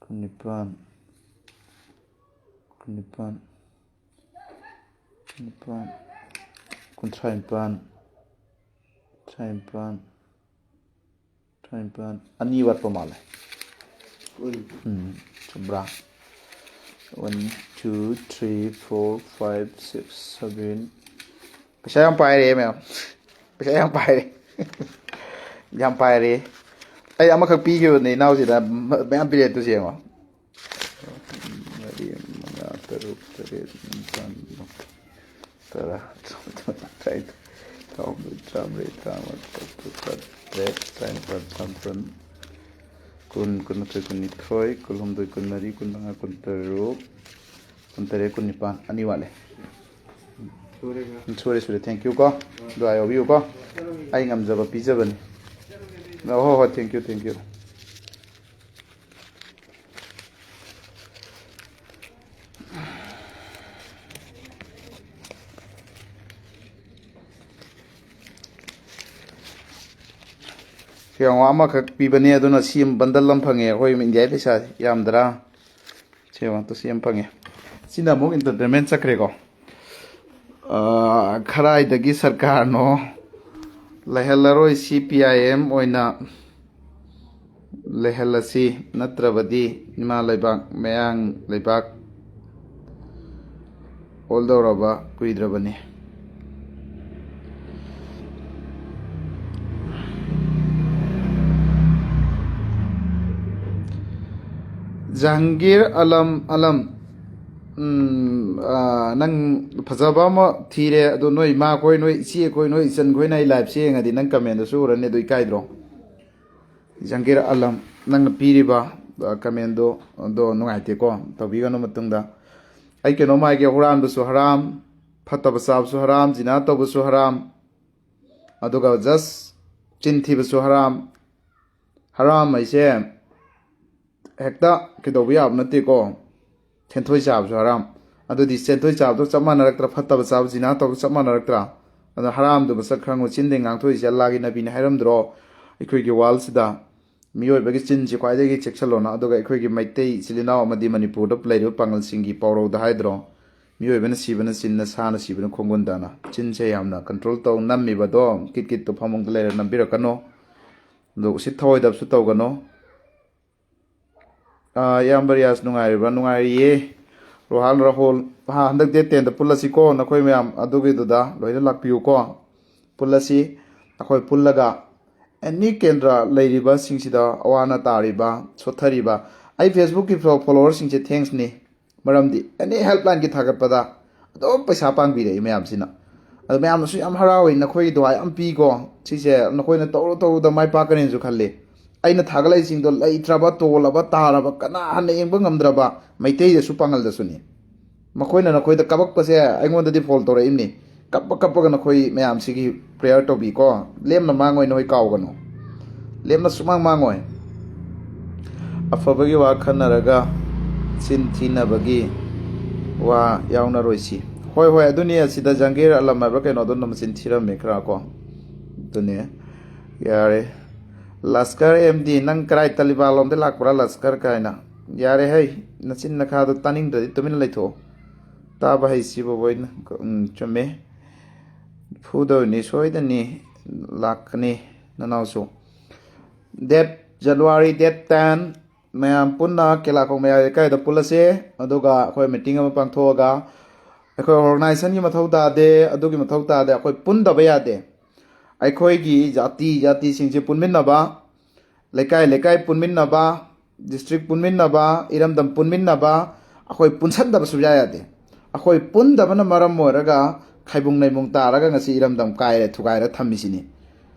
Kunipan, Kunipan, Kunipan, Kuntraimpan, Traimpan, Traimpan, Ani wat pamale. Sobra. 1, 2, 3, 4, 5, 6, 7. Pesa yang paire meo. Pesa yang paire. Yang paire. Ay ama khak pi gyo ni naw si da maya pi tu si ma. Mari mga taruk tarit san. Tara. Trai. Tom tramre tramat tu tret train per sampan. Kun nutoi kun nithoi kulhum doi kun mari kun manga kun taruk kun tare kun nipan ani wale. Sorry, thank you ko. Do I owe you ko. Ai ngam jaba pizza bani. Oh, thank you. Kaya ama khak pibani aduna sim bandal lam phange hoi India pesa yamdra chewa to sim phange sina mo entertainment sakre ko kharai dagi sarkar no lehelaroi CPIM oina lehelasi natrabadi nima leibak mayang leibak oldoraba kuidrabani Jahangir Alam nang phajaba ma thire ado noi ma koi noi si koi noi chan koi nai live se ngadi nang comment da su ran ne doi kai dro Jahangir Alam nang piriba comment do nungai te ko tabi ga no matung da ai ke no mai ke huram du su haram phataba sab su haram jina to bu su haram aduga just chinthi bu su haram ai se hekta ke do bi ab nati ko Tenthoi chab su haram adu di senthoi chab to chama naraktra phataba chab jina to chama naraktra adu haram du basak khango chinde ngang thoi se lagi nabi ne hairam dro ikoi gi wal sida miyoi bagi chin ji kwai gi cheksalona adu ga ikoi gi maitei silina amadi manipur da play ro pangal singi pawro da haidro miyoi bana sibana sinna sana sibana khongon dana chin se yamna control to nammi ba do kit to phamong le nambira kano do si thoi dab su to gano Yambarias nungai ye Rohan Rahul handak de ten da pulasi ko nakoi mayam adugi duda loina lakpiu ko pulasi akoi pullaga any kendra leiriba singsida awana tariba sothariba ai Facebook ki followers singche thanks ni maramdi any helpline ki thagat pada ado paisa pang bi re mayam sina ado mayam su am harawi nakoi do ai am pi ko sise nakoi na to da mai pa kanin ju khalle aina thagalai sing do leitraba tolaba taraba kana hane engba ngamdraba maitei da su pangal da suni makoina na koi da kabak pase aingon da di fall tore imni kappa ga na koi mayam sigi prayer to bi ko lem na mangoi noi kaw gano lem na sumang mangoi afabagi wa khanaraga sin thina bagi wa yauna roisi hoi adunia sida Jahangir Alam ba ke no don nam sin thira mekra ko dunia yare Laskar MD nang krai Taliban lom de lakpura Laskar kaina yare hai nachin na kha do taning da tumin leitho ta ba hai si bo boin chome phudo ni soidani lakni nanau so that January that 10 mayam punna kela ko maya kai da pulase aduga khoi meeting am pang thoga khoi organization gi mathau da de adugi mathau ta de khoi pun da ba ya de ai gi jati singje punmin na ba lekai punmin na ba district punmin na ba iramdam punmin na ba akhoi punsan da su ya de akhoi pun da bana maram moraga khaibung nei mung ta raga ngasi iramdam kai re thukai ra thammisini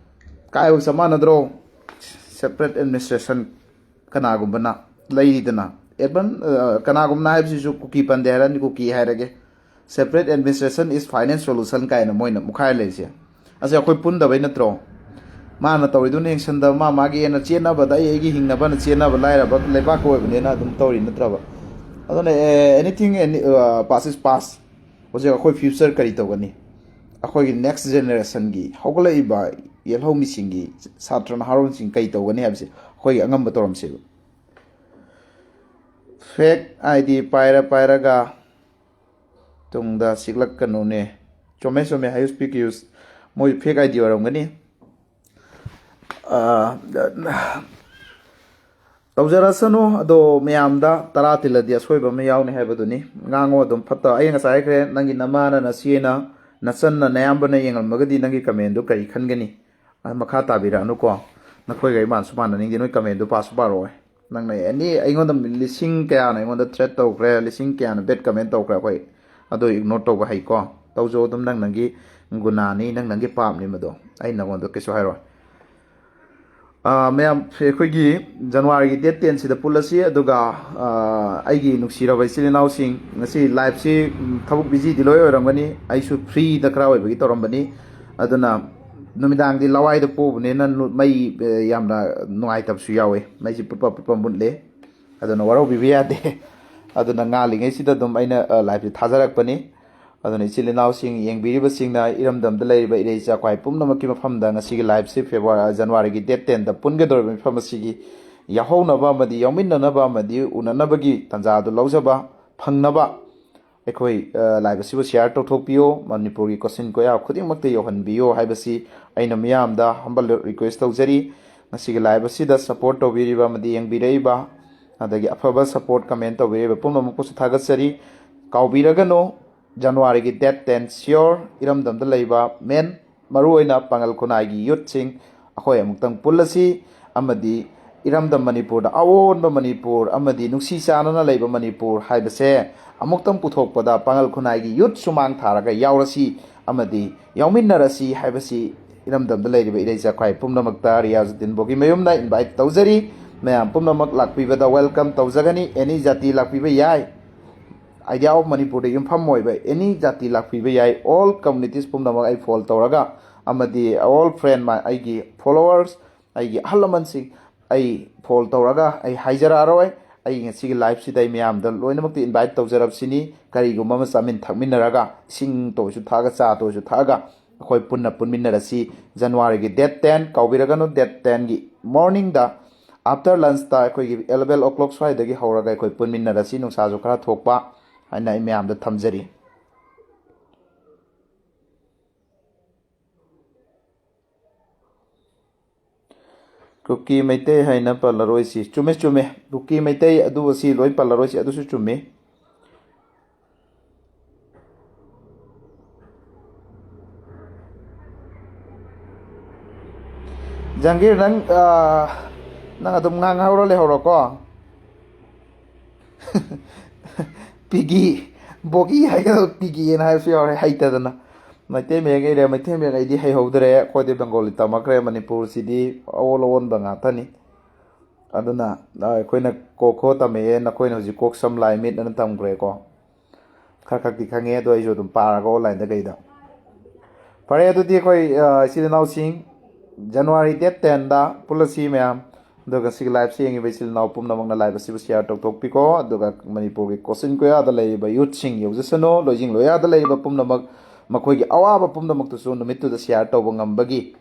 kai u samana dro separate administration kana gumbana leidina urban kana gumna haibsi su kuki pandera ni kuki hairage separate administration is finance solution kai na moina mukhai leise ase akhoi pun da bai natro ꯃꯥꯅ ꯇꯧꯔꯤꯗꯨꯅ ꯌꯦꯡꯁꯟꯗꯕ ꯃꯥꯒꯤ ꯍꯦꯟꯅ ꯆꯦꯟꯅꯕꯗ ꯑꯩꯒꯤ ꯍꯤꯡꯅꯕꯅ ꯆꯦꯟꯅꯕ ꯂꯥꯏꯔꯕ ꯂꯩꯕꯥꯛꯀ ꯑꯣꯏꯕꯅꯤꯅ ꯑꯗꯨꯝ ꯇꯧꯔꯤ ꯅꯠꯇ꯭ꯔꯕ ꯑꯗꯨꯅ anything pass ꯏꯁ pass ꯍꯧꯖꯤꯛ ꯑꯩꯈꯣꯏ ꯐ꯭ꯌꯨꯆꯔ ꯀꯔꯤ ꯇꯧꯒꯅꯤ ꯑꯩꯈꯣꯏꯒꯤ ꯅꯦꯛꯁ ꯖꯦꯅꯦꯔꯦꯁꯟꯒꯤ ꯍꯧꯒꯠꯂꯛꯏꯕ ꯌꯦꯜꯍꯧꯃꯤꯁꯤꯡꯒꯤ ꯁꯥꯇ꯭ꯔ ꯅꯍꯥꯔꯣꯟꯁꯤꯡ ꯀꯔꯤ ꯇꯧꯒꯅꯤ ꯍꯥꯏꯕꯁꯦ ꯑꯩꯈꯣꯏꯒꯤ ꯑꯉꯝꯕ ꯇꯧꯔꯝꯁꯦꯕ ꯐꯦꯛ ꯑꯥꯏꯗꯤ ꯄꯥꯏꯔꯒ ꯇꯨꯡꯗ ꯁꯤꯛꯂꯛꯀꯅꯨꯅꯦ ꯆꯨꯝꯃꯦ ꯍꯥꯏꯌꯨ ꯁ꯭ꯄꯤꯛ ꯌꯨꯁ ꯃꯣꯏ ꯐꯦꯛ ꯑꯥꯏꯗꯤ ꯑꯣꯏꯔꯝꯒꯅꯤ ꯇꯧꯖꯔꯁꯅꯨ ꯑꯗꯣ ꯃꯌꯥꯝꯗ ꯇꯔꯥ ꯇꯤꯜꯂꯗꯤ ꯑꯁꯣꯏꯕ ꯑꯃ ꯌꯥꯎꯅꯤ ꯍꯥꯏꯕꯗꯨꯅꯤ ꯉꯥꯡꯉꯣ ꯑꯗꯨꯝ ꯐꯠꯇ ꯑꯩ ꯉꯁꯥꯏ ꯍꯥꯏꯈ꯭ꯔꯦ ꯅꯪꯒꯤ ꯅꯃꯥꯅ ꯅꯆꯦꯅ ꯅꯆꯟꯅ ꯅꯌꯥꯝꯕꯅ ꯌꯦꯡꯉꯝꯃꯒꯗꯤ ꯅꯪꯒꯤ ꯀꯃꯦꯟꯗꯨ ꯀꯔꯤ ꯈꯟꯒꯅꯤ ꯃꯈꯥ ꯇꯥꯕꯤꯔꯛꯑꯅꯨꯀꯣ ꯅꯈꯣꯏꯒ ꯑꯩ ꯃꯥꯟꯁꯨ ꯃꯥꯟꯅꯅꯤꯡꯗꯦ ꯅꯣꯏ ꯀꯃꯦꯟꯗꯨ ꯄꯥꯁꯨ ꯄꯥꯔꯛꯑꯣꯏ ꯅꯪꯅ ꯑꯦꯅꯤ ꯑꯩꯉꯣꯟꯗ ꯂꯤꯁꯤꯡ ꯀꯌꯥꯅ ꯑꯩꯉꯣꯟꯗ ꯊ꯭ꯔꯦꯠ ꯇꯧꯈ꯭ꯔꯦ ꯂꯤꯁꯤꯡ ꯀꯌꯥꯅ ꯕꯦꯠ ꯀꯃꯦꯟ ꯇꯧꯈ꯭ꯔꯦ ꯑꯩꯈꯣꯏ ꯑꯗꯣ ꯏꯒꯅꯣꯔ ꯇꯧꯕ ꯍꯩꯀꯣ ꯇꯧꯖꯧ ꯑꯗꯨꯝ ꯅꯪꯒꯤ ꯒꯨꯅꯥꯅꯤ ꯅꯪꯒꯤ ꯄꯥꯞꯅꯤ ꯃꯗꯣ ꯑꯩ ꯅꯉꯣꯟꯗ ꯀꯩꯁꯨ ꯍꯥꯏꯔꯣꯏ ꯃꯌꯥꯝ ꯑꯩꯈꯣꯏꯒꯤ ꯖꯅꯋꯥꯔꯤꯒꯤ ꯗꯦꯠ 10ꯁꯤꯗ ꯄꯨꯜꯂꯁꯤ ꯑꯗꯨꯒ ꯑꯩꯒꯤ ꯅꯨꯡꯁꯤꯔꯕ ꯏꯆꯤꯜ ꯏꯅꯥꯎꯁꯤꯡ ꯉꯁꯤ ꯂꯥꯏꯐꯁꯤ ꯊꯕꯛ ꯕꯤꯖꯤꯗꯤ ꯂꯣꯏ ꯑꯣꯏꯔꯝꯒꯅꯤ ꯑꯩꯁꯨ ꯐ꯭ꯔꯤꯗ ꯈꯔ ꯑꯣꯏꯕꯒꯤ ꯇꯧꯔꯝꯕꯅꯤ ꯑꯗꯨꯅ ꯅꯨꯃꯤꯗꯥꯡꯗꯤ ꯂꯋꯥꯏꯗ ꯄꯣꯕꯅꯤꯅ ꯃꯩ ꯌꯥꯝꯅ ꯅꯨꯡꯉꯥꯏꯇꯕꯁꯨ ꯌꯥꯎꯋꯦ ꯃꯩꯁꯤ ꯄꯨꯠꯄ ꯃꯨꯠꯂꯦ ꯑꯗꯨꯅ ꯋꯥꯔꯧꯕꯤꯕ ꯌꯥꯗꯦ ꯑꯗꯨꯅ ꯉꯥꯜꯂꯤꯉꯩꯁꯤꯗ ꯑꯗꯨꯝ ꯑꯩꯅ ꯂꯥꯏꯐꯁꯤ ꯊꯥꯖꯔꯛꯄꯅꯤ ꯑꯗꯨꯅ ꯏꯆꯤꯜ ꯏꯅꯥꯎꯁꯤꯡ ꯌꯦꯡꯕꯤꯔꯤꯕꯁꯤꯡꯅ ꯏꯔꯝꯗꯝꯗ ꯂꯩꯔꯤꯕ ꯏꯔꯩ ꯆꯥꯛꯈ꯭ꯋꯥꯏ ꯄꯨꯝꯅꯃꯛꯀꯤ ꯃꯐꯝꯗꯉꯁꯤꯒꯤ ꯂꯥꯏꯐꯁꯤ ꯖꯅꯋꯥꯔꯤꯒꯤ ꯗꯦꯠ 10ꯗ ꯄꯨꯟꯒꯗꯧꯔꯤꯕ ꯃꯐꯝ ꯑꯁꯤꯒꯤ ꯌꯥꯎꯍꯧꯅꯕ ꯑꯃꯗꯤ ꯌꯥꯎꯃꯤꯟꯅꯅꯕ ꯑꯃꯗꯤ ꯎꯅꯅꯕꯒꯤ ꯇꯥꯟꯖꯥꯗꯨ ꯂꯧꯖꯕ ꯐꯪꯅꯕ ꯑꯩꯈꯣꯏ ꯂꯥꯏꯐ ꯑꯁꯤꯕꯨ ꯁꯤꯌꯥꯔ ꯇꯧꯊꯣꯛꯄꯤꯌꯣ ꯃꯅꯤꯄꯨꯔꯒꯤ ꯀꯣꯆꯤꯟ ꯀꯣꯌꯥ ꯈꯨꯗꯤꯡꯃꯛꯇ ꯌꯧꯍꯟꯕꯤꯌꯣ ꯍꯥꯏꯕꯁꯤ ꯑꯩꯅ ꯃꯤꯌꯥꯝꯗ ꯍꯝꯕꯜ ꯔꯤꯀ꯭ꯋꯦꯁ ꯇꯧꯖꯔꯤ ꯉꯁꯤꯒꯤ ꯂꯥꯏꯐ ꯑꯁꯤꯗ ꯁꯄꯣꯔꯠ ꯇꯧꯕꯤꯔꯤꯕ ꯑꯃꯗꯤ ꯌꯦꯡꯕꯤꯔꯛꯏꯕ ꯑꯗꯒꯤ ꯑꯐꯕ ꯁꯄꯣꯔꯠ ꯀꯃꯦꯟ ꯇꯧꯕꯤꯔꯤꯕ ꯄꯨꯝꯅꯃꯛꯄꯨꯁꯨ ꯊꯥꯒꯠꯆꯔꯤ ꯀꯥꯎꯕꯤꯔꯒꯅꯨ ꯖꯅꯋꯥꯔꯤꯒꯤ ꯗꯦꯠ 10 ꯁꯤꯌꯣꯔ ꯏꯔꯝꯗꯝꯗ ꯂꯩꯕ ꯃꯔꯨꯑꯣꯏꯅ ꯄꯥꯡꯒꯜ ꯈꯨꯟꯅꯥꯏꯒꯤ ꯌꯨꯠꯁꯤꯡ ꯑꯩꯈꯣꯏ ꯑꯃꯨꯛꯇꯪ ꯄꯨꯜꯂꯁꯤ ꯑꯃꯗꯤ ꯏꯔꯝꯗꯝ ꯃꯅꯤꯄꯨꯔꯗ ꯑꯑꯣꯟꯕ ꯃꯅꯤꯄꯨꯔ ꯑꯃꯗꯤ ꯅꯨꯡꯁꯤ ꯆꯥꯟꯅꯅ ꯂꯩꯕ ꯃꯅꯤꯄꯨꯔ ꯍꯥꯏꯕꯁꯦ ꯑꯃꯨꯛꯇꯪ ꯄꯨꯊꯣꯛꯄꯗ ꯄꯥꯡꯒꯜ ꯈꯨꯟꯅꯥꯏꯒꯤ ꯌꯨꯠ ꯁꯨꯃꯥꯡ ꯊꯥꯔꯒ ꯌꯥꯎꯔꯁꯤ ꯑꯃꯗꯤ ꯌꯥꯎꯃꯤꯟꯅꯔꯁꯤ ꯍꯥꯏꯕꯁꯤ ꯏꯔꯝꯗꯝꯗ ꯂꯩꯔꯤꯕ ꯏꯔꯩ ꯆꯥꯛꯈ꯭ꯋꯥꯏ ꯄꯨꯝꯅꯃꯛꯇ ꯔꯤꯌꯥꯖꯨddin ꯕꯣꯒꯤ ꯃꯌꯨꯝꯅ ꯏꯟꯚꯥꯏꯠ ꯇꯧꯖꯔꯤ ꯃꯌꯥꯝ ꯄꯨꯝꯅꯃꯛ ꯂꯥꯛꯄꯤꯕꯗ ꯋꯦꯜꯀꯝ ꯇꯧꯖꯒꯅꯤ ꯑꯦꯅꯤ ꯖꯥꯇꯤ ꯂꯥꯛꯄꯤꯕ ꯌꯥꯏ ꯑꯥꯏꯗꯤꯌꯥ ꯑꯣꯐ ꯃꯅꯤꯄꯨꯔꯗ ꯌꯨꯝꯐꯝ ꯑꯣꯏꯕ ꯑꯦꯅꯤ ꯖꯥꯇꯤ ꯂꯥꯛꯄꯤꯕ ꯌꯥꯏ ꯑꯣꯜ ꯀꯝꯃꯨꯅꯤꯇꯤꯁ ꯄꯨꯝꯅꯃꯛ ꯑꯩ ꯐꯣꯜ ꯇꯧꯔꯒ ꯑꯃꯗꯤ ꯑꯣꯜ ꯐ꯭ꯔꯦꯟ ꯑꯩꯒꯤ ꯐꯣꯂꯣꯋꯔꯁ ꯑꯩꯒꯤ ꯑꯍꯜ ꯂꯃꯟꯁꯤꯡ ꯑꯩ ꯐꯣꯜ ꯇꯧꯔꯒ ꯑꯩ ꯍꯥꯏꯖꯔꯛꯑꯔꯣꯏ ꯑꯩ ꯉꯁꯤꯒꯤ ꯂꯥꯏꯐꯁꯤꯗ ꯑꯩ ꯃꯌꯥꯝꯗ ꯂꯣꯏꯅꯃꯛꯇ ꯏꯟꯚꯥꯏꯠ ꯇꯧꯖꯔꯕꯁꯤꯅꯤ ꯀꯔꯤꯒꯨꯝꯕ ꯑꯃ ꯆꯥꯃꯤꯟ ꯊꯛꯃꯤꯟꯅꯔꯒ ꯏꯁꯤꯡ ꯇꯣꯏꯁꯨ ꯊꯛꯑꯒ ꯆꯥ ꯇꯣꯏꯁꯨ ꯊꯛꯑꯒ ꯑꯩꯈꯣই ꯄꯨꯟꯅ ꯄꯨꯟꯃꯤꯟꯅꯔꯁꯤ ꯖꯅꯋꯥꯔꯤꯒꯤ ꯗꯦꯠ 10 ꯀꯥꯎꯕꯤꯔꯒꯅꯨ ꯗꯦꯠ 10ꯒꯤ ꯃꯣꯔꯅꯤꯡꯗ ꯑꯥꯐꯇꯔ ꯂꯟꯁꯇ ꯑꯩꯈꯣꯏꯒꯤ 11 o'clock ꯁ꯭ꯋꯥꯏꯗꯒꯤ ꯍꯧꯔꯒ ꯑꯩꯈꯣꯏ ꯄꯨꯟꯃꯤꯟꯅꯔꯁꯤ ꯅꯨꯡꯁꯥꯁꯨ ꯈꯔ ꯊꯣꯛꯄ ꯍꯥꯏꯅ ꯑꯩ ꯃꯌꯥꯝꯗ ꯊꯝꯖꯔꯤ ꯀꯨꯀꯤ ꯃꯩꯇꯩ ꯍꯥꯏꯅ ꯄꯜꯂꯔꯣꯏꯁꯤ ꯆꯨꯝꯃꯦ ꯀꯨꯀꯤ ꯃꯩꯇꯩ ꯑꯗꯨ ꯑꯁꯤ ꯂꯣꯏ ꯄꯜꯂꯔꯣꯏꯁꯤ ꯑꯗꯨꯁꯨ ꯆꯨꯝꯃꯤ ꯖꯍꯥꯡꯒꯤꯔ ꯅꯪ ꯑꯗꯨꯝ ꯉꯥꯡꯍꯧꯔ ꯂꯩꯍꯧꯔꯣꯀꯣ ꯄꯤꯒꯤ ꯕꯣꯒꯤ ꯍꯥꯏꯒꯗꯕ ꯄꯤꯒꯤꯅ ꯍꯥꯏꯕꯁꯨ ꯌꯥꯎꯔꯦ ꯍꯩꯇꯗꯅ ꯃꯩꯇꯩ ꯃꯌꯦꯛ ꯏꯔꯦ ꯃꯩꯇꯩ ꯃꯌꯦꯛ ꯑꯩꯗꯤ ꯍꯩꯍꯧꯗ꯭ꯔꯦ ꯑꯩꯈꯣꯏꯗꯤ ꯕꯦꯡꯒꯣꯂꯤ ꯇꯝꯃꯛꯈ꯭ꯔꯦ ꯃꯅꯤꯄꯨꯔꯁꯤꯗꯤ ꯑꯑꯣꯟꯕ ꯉꯥꯛꯇꯅꯤ ꯑꯗꯨꯅ ꯑꯩꯈꯣꯏꯅ ꯀꯣꯛ ꯈꯣ ꯇꯝꯃꯛꯑꯦ ꯅꯈꯣꯏꯅ ꯍꯧꯖꯤꯛ ꯀꯣꯛ ꯁꯝ ꯂꯥꯏ ꯃꯤꯠ ꯑꯅ ꯇꯝꯈ꯭ꯔꯦꯀꯣ ꯈꯔ ꯈꯛꯇꯤ ꯈꯪꯉꯦ ꯑꯗꯣ ꯑꯩꯁꯨ ꯑꯗꯨꯝ ꯄꯥꯔꯒ ꯑꯣꯟꯂꯥꯏꯟꯗ ꯀꯩꯗ ꯐꯔꯦ ꯑꯗꯨꯗꯤ ꯑꯩꯈꯣꯏ ꯏꯆꯤꯜ ꯏꯅꯥꯎꯁꯤꯡ ꯖꯅꯋꯥꯔꯤ ꯗꯦꯠ 10ꯗ ꯄꯨꯜꯂꯁꯤ ꯃꯌꯥꯝ ꯑꯗꯨꯒ ꯁꯤꯒꯤ ꯂꯥꯏꯐꯁꯤ ꯌꯦꯡꯉꯤꯕ ꯏꯆꯤꯜ ꯏꯅꯥꯎ ꯄꯨꯝꯅꯃꯛꯅ ꯂꯥꯏꯐ ꯑꯁꯤꯕꯨ ꯁꯤꯌꯥꯔ ꯇꯧꯊꯣꯛꯄꯤꯀꯣ ꯑꯗꯨꯒ ꯃꯅꯤꯄꯨꯔꯒꯤ ꯀꯣꯆꯤꯟ ꯀꯣꯌꯥꯗ ꯂꯩꯔꯤꯕ ꯌꯨꯠꯁꯤꯡ ꯌꯧꯖꯁꯅꯨ ꯂꯣꯏꯖꯤꯡ ꯂꯣꯌꯥꯗ ꯂꯩꯔꯤꯕ ꯄꯨꯝꯅꯃꯛ ꯃꯈꯣꯏꯒꯤ ꯑꯋꯥꯕ ꯄꯨꯝꯅꯃꯛꯇꯨꯁꯨ ꯅꯨꯃꯤꯠꯇꯨꯗ ꯁꯤꯌꯥꯔ ꯇꯧꯕ ꯉꯝꯕꯒꯤ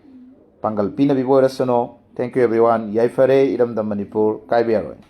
ꯄꯥꯡꯒꯜ ꯄꯤꯅꯕꯤꯕ ꯑꯣꯏꯔꯁꯅꯨ ꯊꯦꯡꯛ ꯌꯨ ꯑꯦꯕ꯭ꯔꯤꯋꯥꯟ ꯌꯥꯏꯐꯔꯦ ꯏꯔꯝꯗꯝ ꯃꯅꯤꯄꯨꯔ ꯀꯥꯏꯕ ꯌꯥꯔꯣꯏ